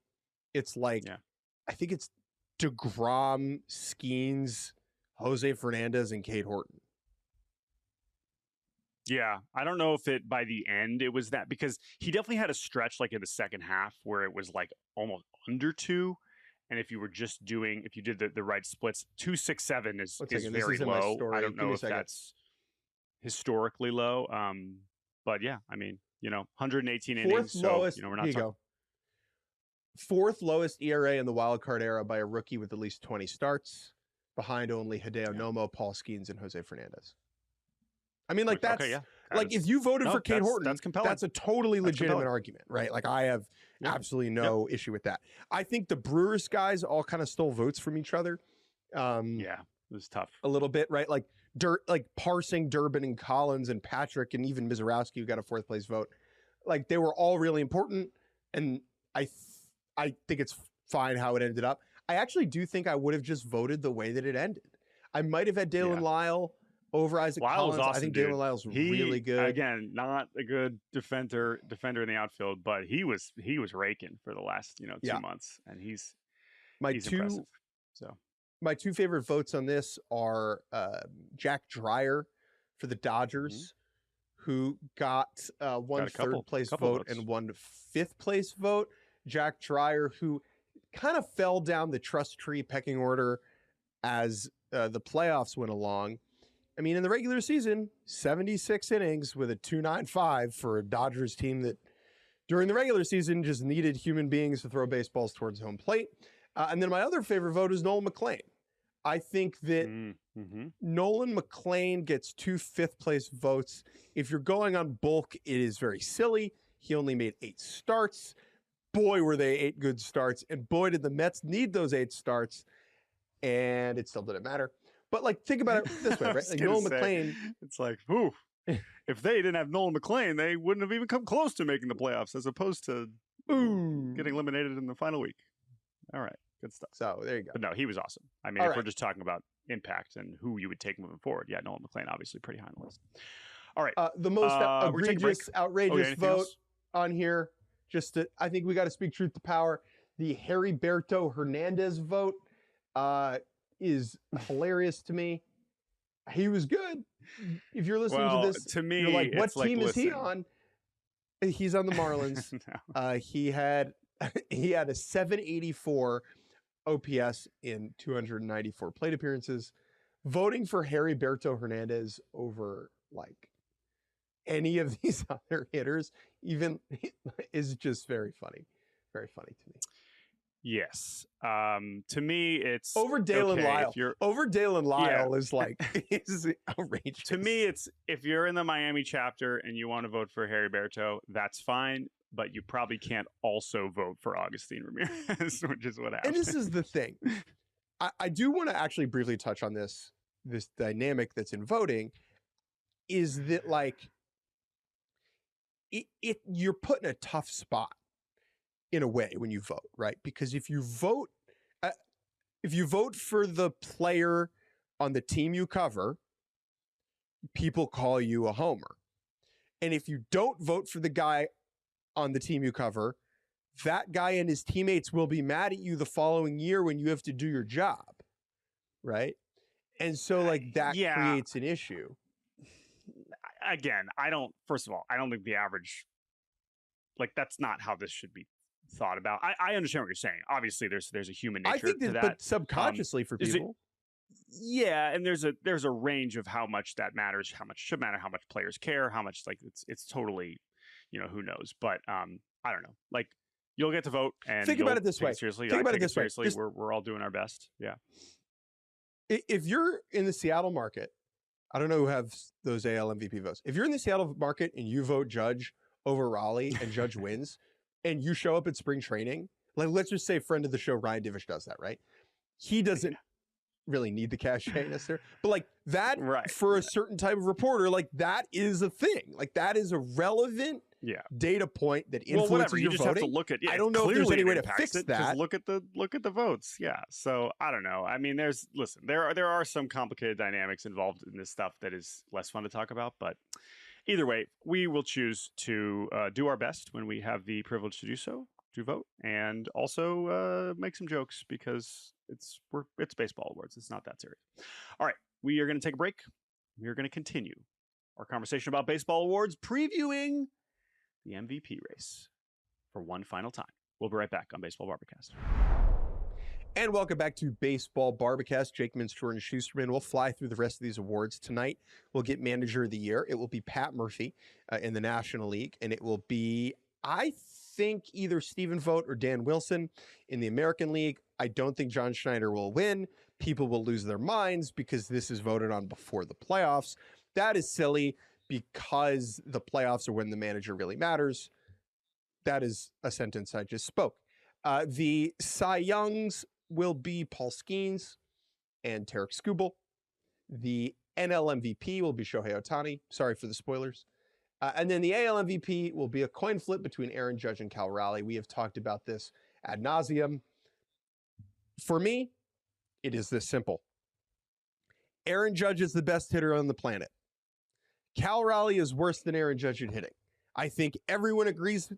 it's like, I think it's DeGrom, Skeens, Jose Fernandez, and Cade Horton. Yeah, I don't know if by the end it was that, because he definitely had a stretch like in the second half where it was like almost under 2. And if you did the right splits, 2.67 is very low. I don't know if that's historically low. But yeah, I mean, 118 innings. Lowest, so, we're not talking. 4th lowest ERA in the wild card era by a rookie with at least 20 starts, behind only Hideo Nomo, Paul Skeens, and Jose Fernandez. I mean, like, that's like, if you voted for Cade Horton, that's compelling. That's a totally legitimate argument, right? Like, I have absolutely no issue with that. I think the Brewers guys all kind of stole votes from each other. It was tough. A little bit, right? Like, parsing Durbin and Collins and Patrick and even Mizorowski, who got a 4th place vote. Like, they were all really important, and I think it's fine how it ended up. I actually do think I would have just voted the way that it ended. I might have had Dalen Lyle over Isaac Collins. Awesome, I think dude. Dalen Lyle's really good. Again, not a good defender in the outfield, but he was raking for the last 2 months, and he's impressive. So my 2 favorite votes on this are Jack Dreyer for the Dodgers, who got one 3rd place vote votes. and one 5th place vote. Jack Dreyer, who kind of fell down the trust tree pecking order as the playoffs went along. I mean, in the regular season, 76 innings with a 2.95 for a Dodgers team that during the regular season just needed human beings to throw baseballs towards home plate. And then my other favorite vote is Nolan McLean. I think that Nolan McLean gets 2 5th place votes. If you're going on bulk, it is very silly. He only made 8 starts. Boy, were they 8 good starts. And boy, did the Mets need those 8 starts. And it still didn't matter. But, like, think about it this way, right? Like, Nolan McLean. It's like, whew. If they didn't have Nolan McLean, they wouldn't have even come close to making the playoffs, as opposed to getting eliminated in the final week. All right. Good stuff. So there you go. But no, he was awesome. I mean, if we're just talking about impact and who you would take moving forward, Nolan McLean, obviously pretty high on the list. All right. The most outrageous vote on here, I think we got to speak truth to power. The Heriberto Hernandez vote is hilarious to me. He was good. If you're listening to this, to me, you're like, what team is he listen. on? He's on the Marlins. No. He had a 784 OPS in 294 plate appearances. Voting for Heriberto Hernandez over like any of these other hitters even is just very funny. Very funny to me. Yes. To me, it's over Dalen Lyle. Over Dalen Lyle is like is outrageous. To me, it's if you're in the Miami chapter and you want to vote for Heriberto, that's fine. But you probably can't also vote for Augustine Ramirez, which is what happened. And this is the thing. I do want to actually briefly touch on this dynamic that's in voting, is that like you're put in a tough spot in a way when you vote, right? Because if you vote for the player on the team you cover, people call you a homer. And if you don't vote for the guy on the team you cover, that guy and his teammates will be mad at you the following year when you have to do your job, right? And so like that creates an issue. Again, first of all, I don't think the average, like that's not how this should be thought about. I understand what you're saying. Obviously there's a human nature I think to that. But subconsciously for people. And there's a range of how much that matters, how much should matter, how much players care, how much like it's totally, who knows. But I don't know. Like you'll get to vote and think about it this way. Seriously. Think about it this way. We're all doing our best. Yeah. If you're in the Seattle market, I don't know who have those AL MVP votes. If you're in the Seattle market and you vote Judge over Raleigh and Judge wins, and you show up at spring training, like let's just say friend of the show Ryan Divish does that, right? He doesn't really need the cachet necessarily, but like that for a certain type of reporter, like that is a thing. Like that is a relevant data point that influences your just voting. Have to look at. I don't know if there's any way to fix that. Just look at the votes. Yeah. So I don't know. I mean, there are some complicated dynamics involved in this stuff that is less fun to talk about, but either way, we will choose to do our best when we have the privilege to do so, to vote, and also make some jokes because it's baseball awards. It's not that serious. All right, we are going to take a break. We are going to continue our conversation about baseball awards, previewing the MVP race for one final time. We'll be right back on Baseball Barbacast. And welcome back to Baseball Barbacast. Jake Mintz, Jordan Shusterman. We'll fly through the rest of these awards tonight. We'll get Manager of the Year. It will be Pat Murphy in the National League, and it will be, I think, either Stephen Vogt or Dan Wilson in the American League. I don't think John Schneider will win. People will lose their minds because this is voted on before the playoffs. That is silly because the playoffs are when the manager really matters. That is a sentence I just spoke. The Cy Youngs will be Paul Skeens and Tarek Skubal. The NL MVP will be Shohei Ohtani. Sorry for the spoilers. And then the AL MVP will be a coin flip between Aaron Judge and Cal Raleigh. We have talked about this ad nauseum. For me, it is this simple. Aaron Judge is the best hitter on the planet. Cal Raleigh is worse than Aaron Judge at hitting. I think everyone agrees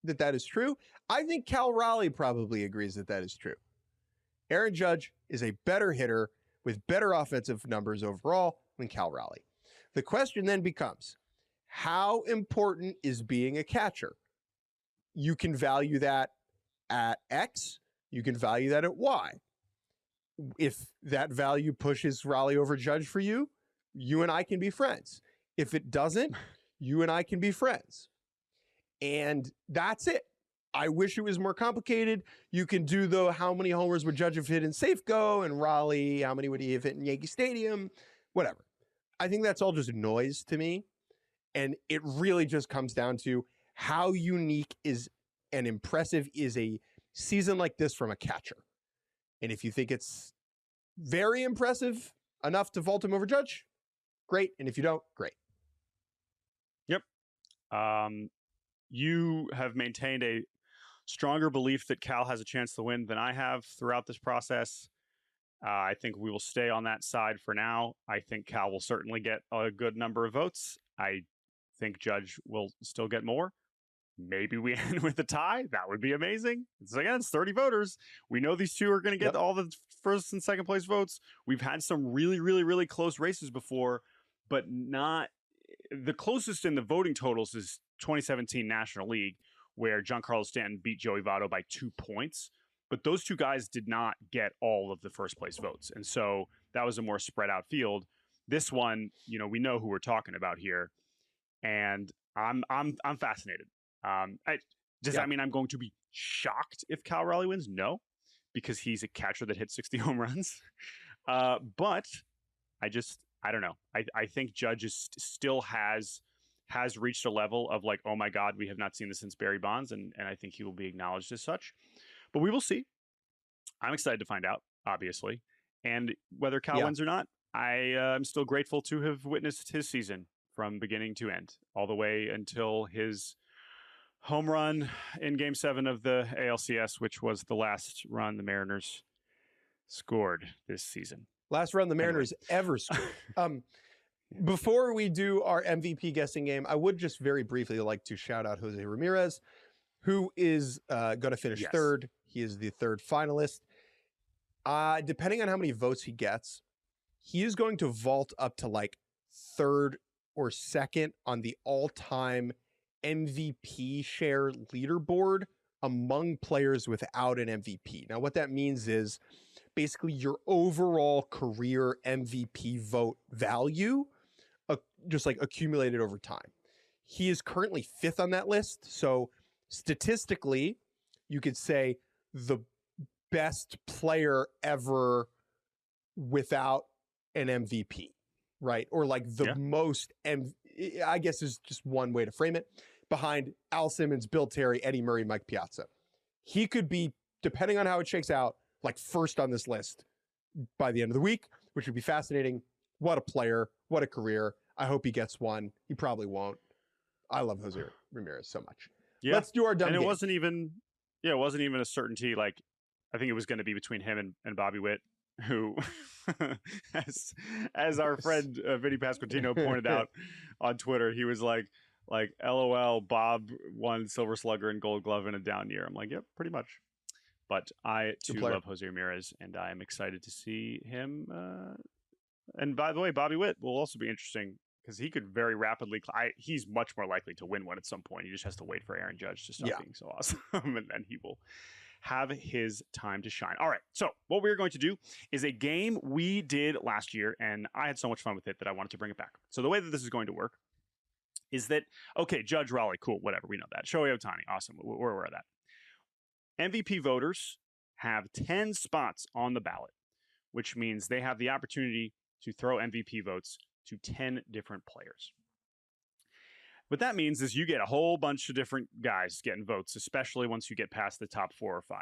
that that is true. I think Cal Raleigh probably agrees that that is true. Aaron Judge is a better hitter with better offensive numbers overall than Cal Raleigh. The question then becomes, how important is being a catcher? You can value that at X. You can value that at Y. If that value pushes Raleigh over Judge for you, you and I can be friends. If it doesn't, you and I can be friends. And that's it. I wish it was more complicated. You can do, though, how many homers would Judge have hit in Safeco, and Raleigh, how many would he have hit in Yankee Stadium? Whatever. I think that's all just noise to me. And it really just comes down to how unique is and impressive is a season like this from a catcher. And if you think it's very impressive enough to vault him over Judge, great. And if you don't, great. Yep. You have maintained a stronger belief that Cal has a chance to win than I have throughout this process. I think we will stay on that side for now. I think Cal will certainly get a good number of votes. I think Judge will still get more. Maybe we end with a tie. That would be amazing. It's 30 voters. We know these two are going to get all the first and second place votes. We've had some really, really, really close races before, but not the closest in the voting totals is 2017 National League, where Giancarlo Stanton beat Joey Votto by 2 points. But those two guys did not get all of the first place votes. And so that was a more spread out field. This one, we know who we're talking about here. And I'm fascinated. That mean I'm going to be shocked if Cal Raleigh wins? No, because he's a catcher that hit 60 home runs. But I don't know. I think Judge still has reached a level of like, oh my God, we have not seen this since Barry Bonds. And I think he will be acknowledged as such. But we will see. I'm excited to find out, obviously. And whether Cal wins or not, I am still grateful to have witnessed his season from beginning to end, all the way until his home run in Game 7 of the ALCS, which was the last run the Mariners scored this season. Last run the Mariners ever scored. Before we do our MVP guessing game, I would just very briefly like to shout out Jose Ramirez, who is going to finish third. He is the third finalist. Depending on how many votes he gets, he is going to vault up to like third or second on the all-time MVP share leaderboard among players without an MVP. Now, what that means is basically your overall career MVP vote value just like accumulated over time. He is currently fifth on that list. So statistically, you could say the best player ever without an MVP, right? Or like the most, I guess is just one way to frame it, behind Al Simmons, Bill Terry, Eddie Murray, Mike Piazza. He could be, depending on how it shakes out, like first on this list by the end of the week, which would be fascinating. What a player, what a career. I hope he gets one. He probably won't. I love Jose Ramirez so much. Yeah. Let's do our dumb game. It wasn't even a certainty. Like, I think it was going to be between him and Bobby Witt, who, as our friend Vinny Pasquantino pointed out on Twitter, he was like, LOL, Bob won Silver Slugger and Gold Glove in a down year. I'm like, yep, pretty much. But I, too, love Jose Ramirez, and I am excited to see him. And by the way, Bobby Witt will also be interesting because he could very rapidly. He's much more likely to win one at some point. He just has to wait for Aaron Judge to stop being so awesome, and then he will have his time to shine. All right, so what we're going to do is a game we did last year, and I had so much fun with it that I wanted to bring it back. So the way that this is going to work is that, okay, Judge, Raleigh, cool, whatever, we know that. Shohei Ohtani, awesome, we're aware of that. MVP voters have 10 spots on the ballot, which means they have the opportunity to throw MVP votes to 10 different players. What that means is you get a whole bunch of different guys getting votes, especially once you get past the top 4 or 5.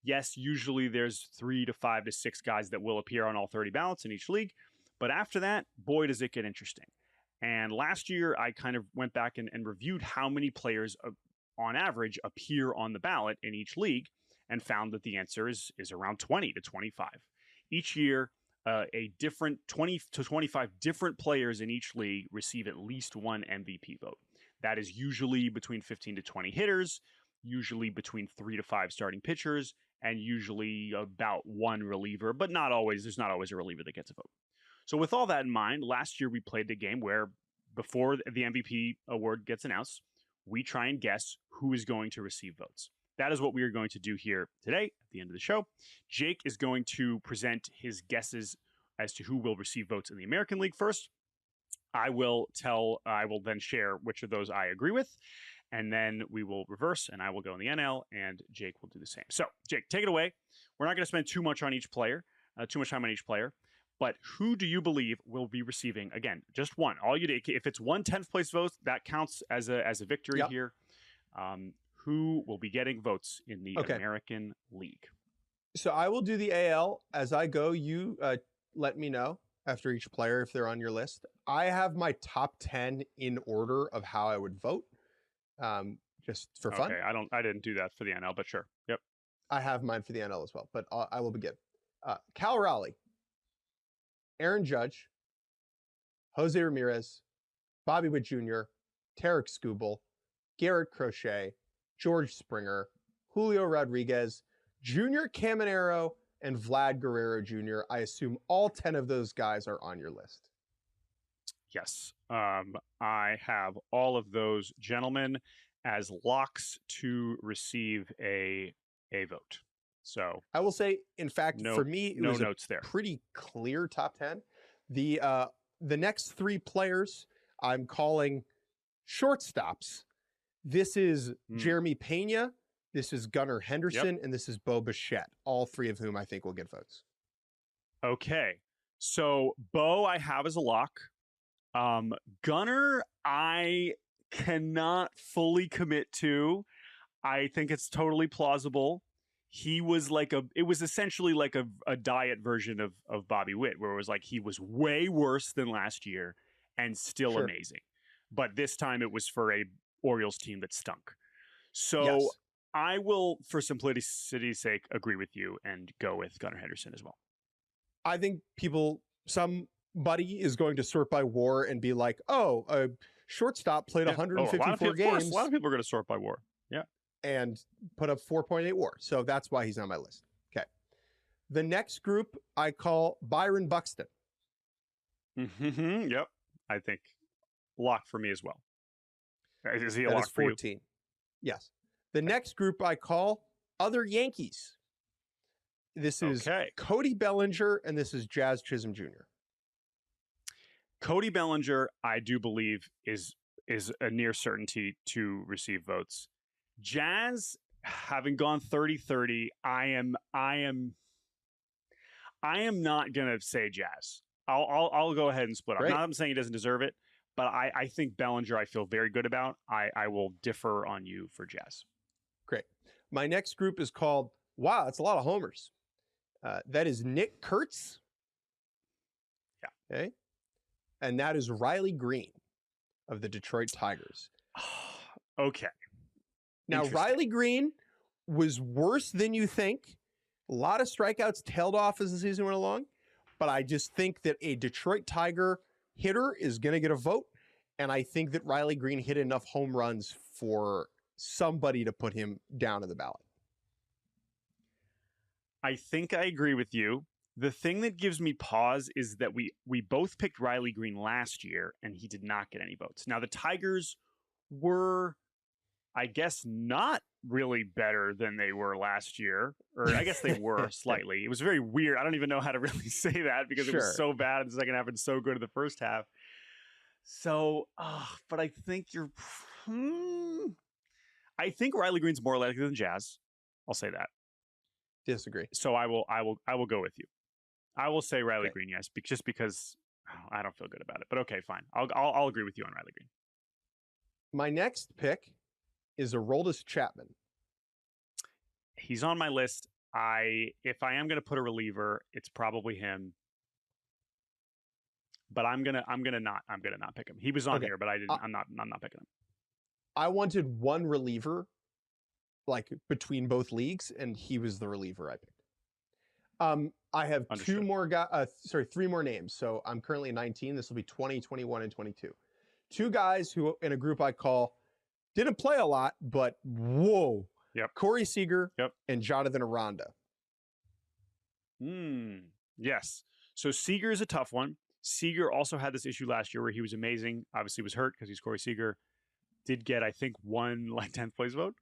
Yes, usually there's 3 to 5 to 6 guys that will appear on all 30 ballots in each league, But after that, boy, does it get interesting. And last year, I kind of went back and reviewed how many players on average appear on the ballot in each league and found that the answer is around 20 to 25. Each year, a different 20 to 25 different players in each league receive at least one MVP vote. That is usually between 15 to 20 hitters, usually between 3 to 5 starting pitchers, and usually about one reliever, but not always. There's not always a reliever that gets a vote. So with all that in mind, last year we played a game where before the MVP award gets announced, we try and guess who is going to receive votes. That is what we are going to do here today at the end of the show. Jake is going to present his guesses as to who will receive votes in the American League first. I will then share which of those I agree with, and then we will reverse, and I will go in the NL, and Jake will do the same. So, Jake, take it away. We're not going to spend too much time on each player, but who do you believe will be receiving, again, just one? All you do, if it's 1 10th place vote, that counts as a victory here. Who will be getting votes in the American League? So I will do the AL as I go. You let me know after each player if they're on your list. I have my top 10 in order of how I would vote, just for fun. Okay, I didn't do that for the NL, but sure. Yep. I have mine for the NL as well, but I will begin. Cal Raleigh, Aaron Judge, Jose Ramirez, Bobby Witt Jr., Tarek Skubal, Garrett Crochet, George Springer, Julio Rodriguez, Junior Caminero, and Vlad Guerrero Jr. I assume all 10 of those guys are on your list. Yes. I have all of those gentlemen as locks to receive a vote. So I will say, in fact, for me, it was notes there. Pretty clear top 10. The next 3 players I'm calling shortstops. This is Jeremy Pena, this is Gunnar Henderson, and this is Bo Bichette, all 3 of whom I think will get votes. Okay. So Bo I have as a lock. Gunnar, I cannot fully commit to. I think it's totally plausible. He was it was essentially like a diet version of Bobby Witt, where it was like he was way worse than last year and still amazing. But this time it was for a Orioles team that stunk. So I will, for simplicity's sake, agree with you and go with Gunnar Henderson as well. I think somebody is going to sort by WAR and be like, oh, a shortstop played 154 games. A lot of people are going to sort by WAR. Yeah. And put up 4.8 WAR. So that's why he's on my list. Okay. The next group I call Byron Buxton. Yep. I think lock for me as well. Is he a that lock is 14. For you? Yes. The next group I call Other Yankees. This is Cody Bellinger, and this is Jazz Chisholm Jr. Cody Bellinger, I do believe, is a near certainty to receive votes. Jazz, having gone 30-30, I am not gonna say Jazz. I'll go ahead and split up. Not that I'm saying he doesn't deserve it, but I think Bellinger I feel very good about. I will differ on you for Jazz. Great. My next group is called, wow, that's a lot of homers. That is Nick Kurtz. Yeah. Okay. And that is Riley Green of the Detroit Tigers. Okay. Now, Riley Green was worse than you think. A lot of strikeouts tailed off as the season went along. But I just think that a Detroit Tiger hitter is going to get a vote. And I think that Riley Green hit enough home runs for somebody to put him down in the ballot. I think I agree with you. The thing that gives me pause is that we both picked Riley Green last year, and he did not get any votes. Now, the Tigers were, I guess, not really better than they were last year. Or I guess they were slightly. It was very weird. I don't even know how to really say that because it was so bad in the second half and so good in the first half. So, but I think I think Riley Green's more likely than Jazz. I'll say that. Disagree. So I will go with you. I will say Riley Green, yes, just because I don't feel good about it. But okay, fine. I'll agree with you on Riley Green. My next pick is Aroldis Chapman. He's on my list. If I am going to put a reliever, it's probably him. but I'm gonna not pick him. He was on Okay. here, but I didn't. I'm not picking him. I wanted one reliever, like between both leagues, and he was the reliever I picked. I have Understood. three more names. So I'm currently 19. This will be 20, 21, and 22. Two guys who in a group I call didn't play a lot, but whoa. Yep. Corey Seager Yep. and Jonathan Aranda. Yes. So Seager is a tough one. Seager also had this issue last year where he was amazing. Obviously was hurt because he's Corey Seager. Did get, I think, one like 10th place vote.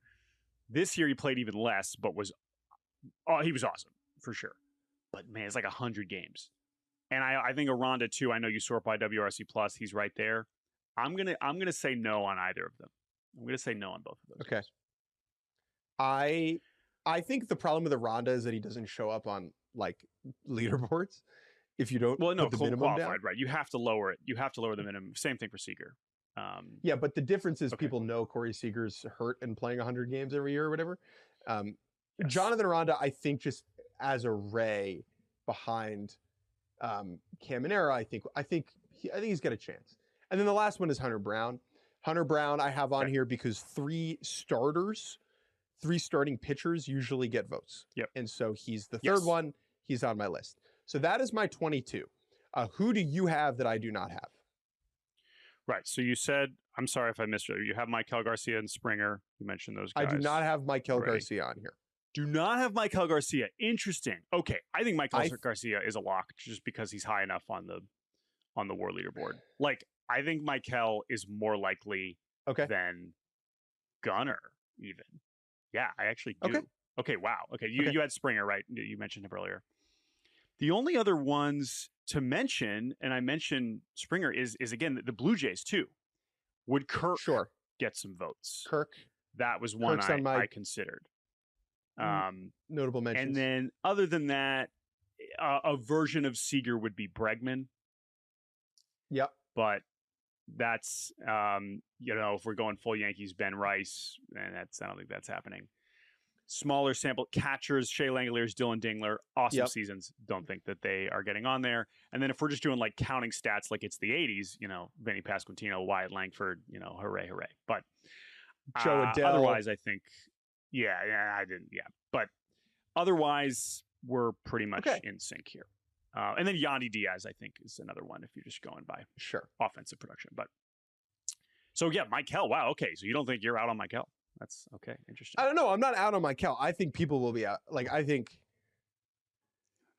This year he played even less, but he was awesome for sure. But man, it's like 100 games. And I think Aranda too. I know you sort by WRC plus. He's right there. I'm gonna say no on either of them. I'm gonna say no on both of those. Okay. Games. I think the problem with Aranda is that he doesn't show up on like leaderboards if you don't put the minimum qualified, down. right? You have to lower it. You have to lower the minimum. Same thing for Seager. Yeah, but the difference is people know Corey Seager's hurt and playing 100 games every year or whatever. Yes. Jonathan Aranda, I think, just as a ray behind Caminera, I think he's got a chance. And then the last one is Hunter Brown. Hunter Brown I have on here because three starting pitchers usually get votes. Yep. And so he's the third one. He's on my list. So that is my 22. Who do you have that I do not have? Right. So you said, I'm sorry if I missed it. You have Maikel Garcia and Springer. You mentioned those guys. I do not have Maikel Garcia on here. Do not have Maikel Garcia. Interesting. Okay. I think Maikel Garcia is a lock just because he's high enough on the WAR leaderboard. Like, I think Maikel is more likely than Gunnar even. Yeah, I actually do. Okay, wow. Okay, you had Springer, right? You mentioned him earlier. The only other ones to mention, and I mentioned Springer, is again the Blue Jays too. Would Kirk get some votes? Kirk. That was one I considered. Notable mentions. And then other than that, a version of Seager would be Bregman. Yep. But that's, if we're going full Yankees, Ben Rice, and I don't think that's happening. Smaller sample catchers, Shea Langoliers, Dylan Dingler, awesome seasons. Don't think that they are getting on there. And then if we're just doing like counting stats like it's the 80s, Vinny Pasquantino, Wyatt Langford, hooray, hooray. But Joe Adele. Otherwise, I think, I didn't, But otherwise, we're pretty much in sync here. And then Yandy Diaz, I think, is another one if you're just going by offensive production. But so, Maikel. Wow. Okay. So you don't think you're out on Maikel? That's okay. Interesting. I don't know. I'm not out on Maikel. I think people will be out. Like, I think.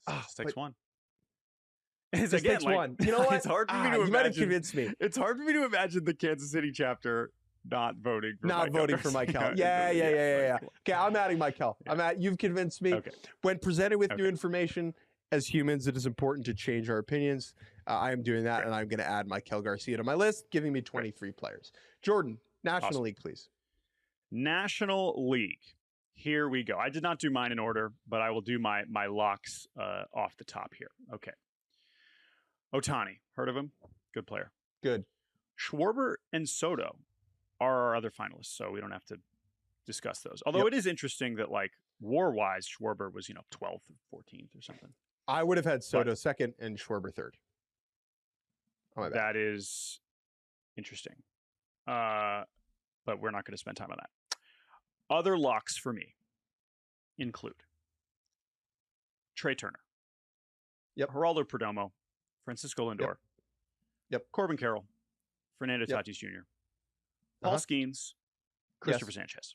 6-1. It's again, 6-1. You know what? It's hard for me to imagine. You might have convinced me. It's hard for me to imagine the Kansas City chapter not voting for Maikel. Yeah. Okay, I'm adding Maikel. You've convinced me. Okay. When presented with new information, as humans, it is important to change our opinions. I am doing that, and I'm going to add Maikel Garcia to my list, giving me 23 players. Jordan, National League, please. National League. Here we go. I did not do mine in order, but I will do my locks off the top here. Okay. Ohtani. Heard of him? Good player. Good. Schwarber and Soto are our other finalists, so we don't have to discuss those. Although it is interesting that, like, WAR-wise, Schwarber was, 12th or 14th or something. I would have had Soto second and Schwarber third. That is interesting. But we're not going to spend time on that. Other locks for me include Trey Turner. Yep. Geraldo Perdomo. Francisco Lindor. Yep. Corbin Carroll. Fernando Tatis Jr. Paul Skeens. Christopher Sanchez.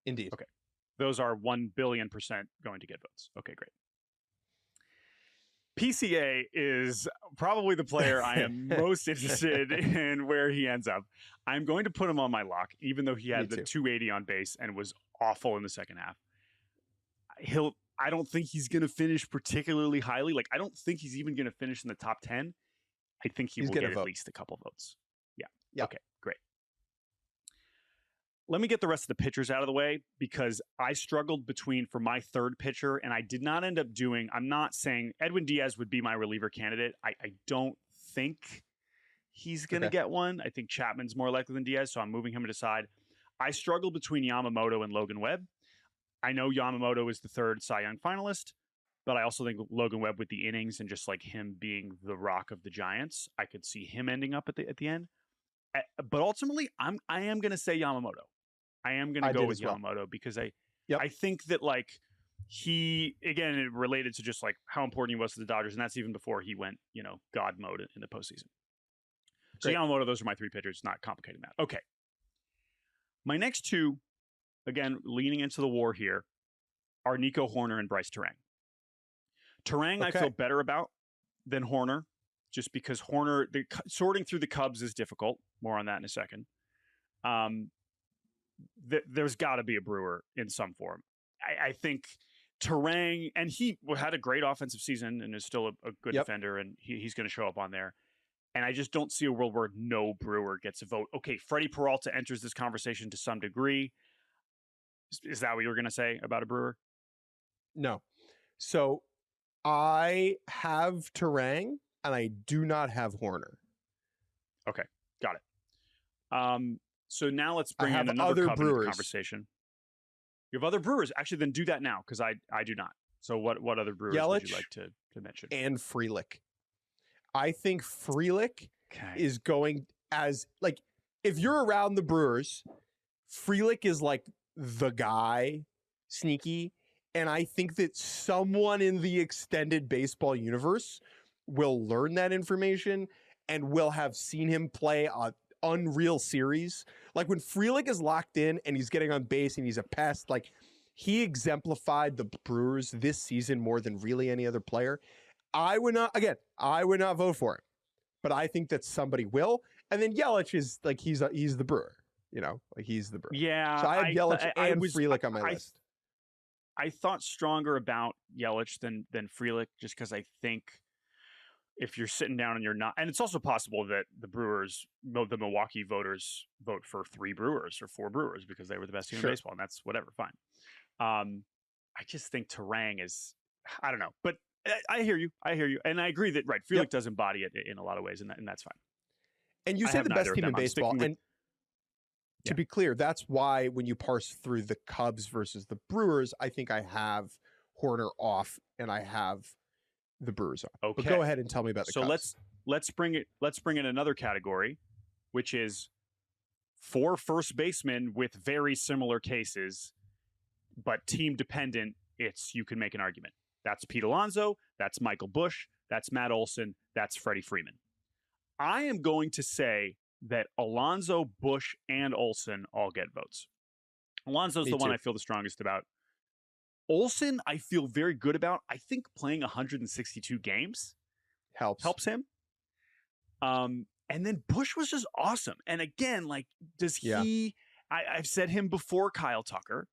Indeed. Okay. Those are 1 billion% going to get votes. Okay, great. PCA is probably the player I am most interested in where he ends up. I'm going to put him on my lock, even though he had the 280 on base and was awful in the second half. I don't think he's going to finish particularly highly. Like, I don't think he's even going to finish in the top 10. I think he will get at least a couple votes. Yeah. Okay, great. Let me get the rest of the pitchers out of the way because I struggled for my third pitcher, and I did not end up doing. I'm not saying Edwin Diaz would be my reliever candidate. I don't think he's going to get one. I think Chapman's more likely than Diaz, so I'm moving him to the side. I struggled between Yamamoto and Logan Webb. I know Yamamoto is the third Cy Young finalist. But I also think Logan Webb with the innings and just like him being the rock of the Giants, I could see him ending up at the end. But ultimately, I am going to say Yamamoto. I am going to go with Yamamoto because I think that like he, again, it related to just like how important he was to the Dodgers, and that's even before he went, God mode in the postseason. So Yamamoto, those are my three pitchers. Not complicating that. Okay. My next two, again, leaning into the war here, are Nico Hoerner and Bryce Terang. Terang, I feel better about than Hoerner, just because Hoerner, sorting through the Cubs is difficult. More on that in a second. There's got to be a Brewer in some form. I think Terang, and he had a great offensive season and is still a good defender, and he's going to show up on there. And I just don't see a world where no Brewer gets a vote. Okay, Freddie Peralta enters this conversation to some degree. Is that what you were going to say about a Brewer? No. So I have Terang, and I do not have Hoerner. Okay, got it. So now let's bring in another Cub into the conversation. You have other Brewers. Actually, then do that now, because I do not. So what other Brewers would you like to mention? And Frelick. I think Frelick is going as, like, if you're around the Brewers, Frelick is like the guy, sneaky. And I think that someone in the extended baseball universe will learn that information and will have seen him play an unreal series. Like when Frelick is locked in and he's getting on base and he's a pest, like he exemplified the Brewers this season more than really any other player. I would not vote for him, but I think that somebody will. And then Yelich is like, he's the Brewer, he's the Brewer. Yeah. So I have Yelich and Frelick on my list. I thought stronger about Yelich than Frelick, just because I think if you're sitting down and you're not, and it's also possible that the Milwaukee voters vote for 3 Brewers or 4 Brewers because they were the best team in baseball, and that's whatever, fine. I just think Terang is, I don't know, but I hear you, and I agree that Frelick does embody it in a lot of ways, and that's fine. And you say the best team in baseball, and to be clear, that's why when you parse through the Cubs versus the Brewers, I think I have Hoerner off and I have the Brewers on. Okay. But go ahead and tell me about the Cubs. So let's bring in another category, which is 4 first basemen with very similar cases, but team dependent. You can make an argument. That's Pete Alonso, that's Michael Busch, that's Matt Olson, that's Freddie Freeman. I am going to say that Alonso, Busch, and Olson all get votes. Alonso's the one I feel the strongest about. Olson, I feel very good about. I think playing 162 games helps him. And then Busch was just awesome. And again, like, does he? I've said him before Kyle Tucker.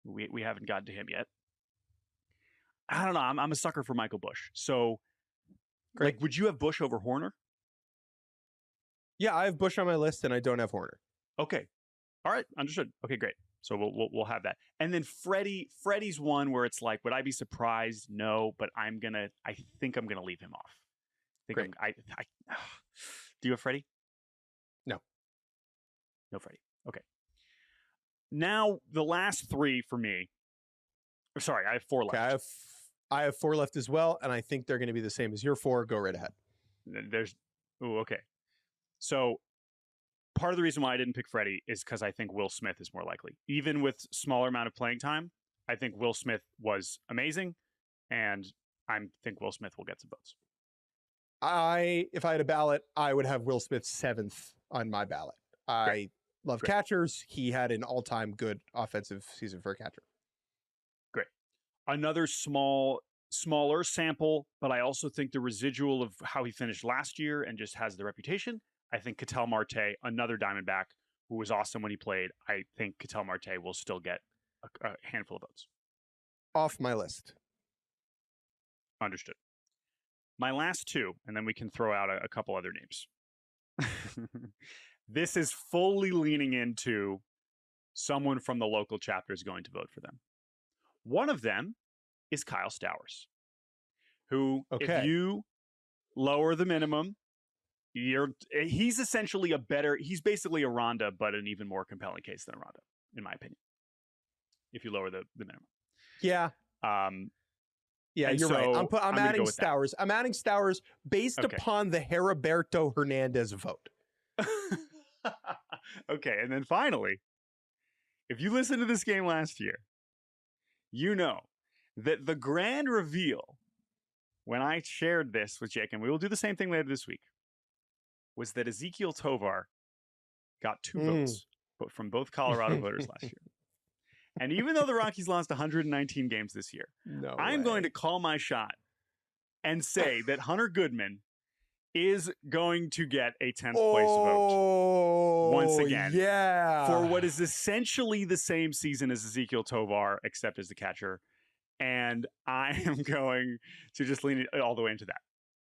We haven't gotten to him yet. I don't know. I'm a sucker for Michael Busch. So, like, would you have Busch over Hoerner? Yeah, I have Busch on my list, and I don't have Hoerner. Okay. All right. Understood. Okay, great. So we'll have that. And then Freddie's one where it's like, would I be surprised? No, but I think I'm gonna leave him off. Do you have Freddie? No. No Freddie. Okay. Now the last 3 for me. Sorry, I have 4 left. Okay, I have 4 left as well, and I think they're going to be the same as your 4. Go right ahead. Okay. So part of the reason why I didn't pick Freddie is because I think Will Smith is more likely. Even with smaller amount of playing time, I think Will Smith was amazing, and I think Will Smith will get some votes. If I had a ballot, I would have Will Smith 7th on my ballot. I love catchers. He had an all-time good offensive season for a catcher. Great. Another smaller sample, but I also think the residual of how he finished last year and just has the reputation. I think Ketel Marte, another Diamondback who was awesome when he played. I think Ketel Marte will still get a handful of votes. Off my list. Understood. My last 2, and then we can throw out a couple other names. This is fully leaning into someone from the local chapter is going to vote for them. One of them is Kyle Stowers, who, if you lower the minimum, he's essentially he's basically a Ronda, but an even more compelling case than a Ronda, in my opinion, if you lower the minimum. Yeah. Yeah, And you're right. so I'm gonna adding go with that. Stowers. I'm adding Stowers based Okay. upon the Heriberto Hernandez vote. Okay, and then finally, if you listened to this game last year, you know that the grand reveal when I shared this with Jake, and we will do the same thing later this week, was that Ezekiel Tovar got 2 votes but from both Colorado voters last year. And even though the Rockies lost 119 games this year, I'm going to call my shot and say that Hunter Goodman is going to get a 10th place vote once again. Yeah. For what is essentially the same season as Ezekiel Tovar, except as the catcher. And I am going to just lean it all the way into that.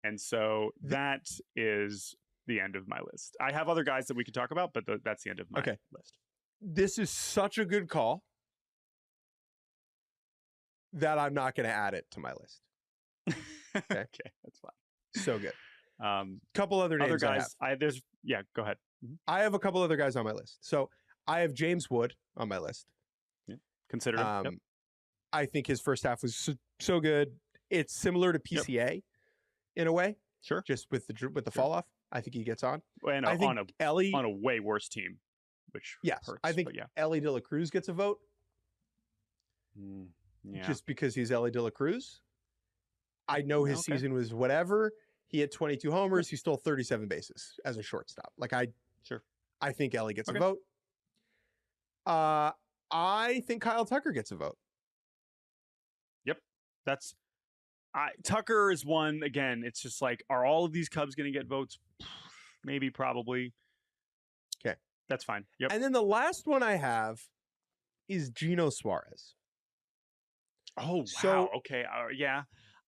And so that is the end of my list. I have other guys that we can talk about, but that's the end of my list. This is such a good call that I'm not going to add it to my list. Okay, that's fine. So good. Couple other names. Other guys. Go ahead. I have a couple other guys on my list. So I have James Wood on my list. Yeah. Consider him. I think his first half was so good. It's similar to PCA in a way. Sure. Just with the fall off. I think he gets on. And I think on a way worse team, which hurts. I think Ellie De La Cruz gets a vote. Just because he's Ellie De La Cruz. I know his season was whatever. He had 22 homers. He stole 37 bases as a shortstop. I think Ellie gets a vote. I think Kyle Tucker gets a vote. Yep. Tucker is one. Again, it's just like, are all of these Cubs going to get votes? Maybe, probably. Okay. That's fine. Yep. And then the last one I have is Gino Suarez. Oh, wow. So, okay. Yeah.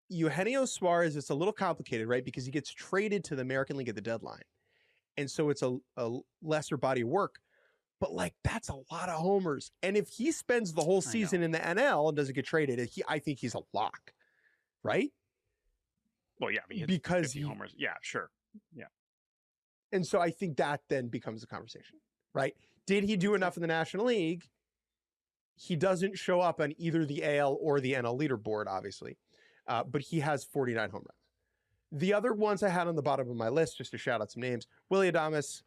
Eugenio Suarez, it's a little complicated, right? Because he gets traded to the American League at the deadline. And so it's a lesser body of work. But, that's a lot of homers. And if he spends the whole season in the NL and doesn't get traded, I think he's a lock. Right? Well, yeah. I mean, because homers. Yeah, sure. Yeah. And so I think that then becomes a conversation, right? Did he do enough in the National League? He doesn't show up on either the AL or the NL leaderboard, obviously. But he has 49 home runs. The other ones I had on the bottom of my list, just to shout out some names, Willy Adames,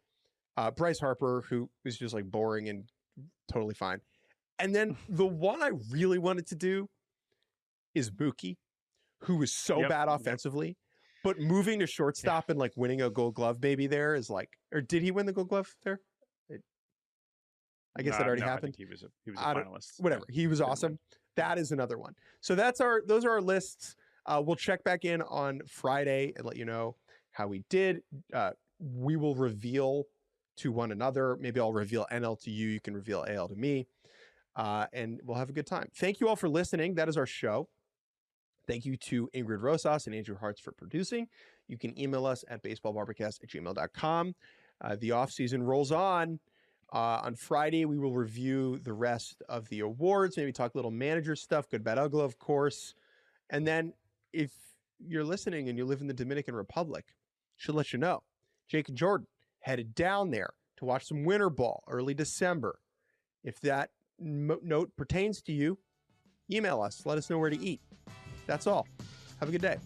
Bryce Harper, who was just boring and totally fine. And then the one I really wanted to do is Mookie, who was so bad offensively, but moving to shortstop and winning a Gold Glove maybe there is or did he win the Gold Glove there? I guess that already happened. I think he was a finalist. Whatever. He was awesome. That is another one. So those are our lists. We'll check back in on Friday and let you know how we did. We will reveal to one another. Maybe I'll reveal NL to you. You can reveal AL to me. And we'll have a good time. Thank you all for listening. That is our show. Thank you to Ingrid Rosas and Andrew Hartz for producing. You can email us at baseballbarbercast@gmail.com. The offseason rolls on. On Friday, we will review the rest of the awards, maybe talk a little manager stuff, good, bad, ugly, of course. And then if you're listening and you live in the Dominican Republic, should let you know, Jake and Jordan headed down there to watch some winter ball early December. If that note pertains to you, email us. Let us know where to eat. That's all. Have a good day.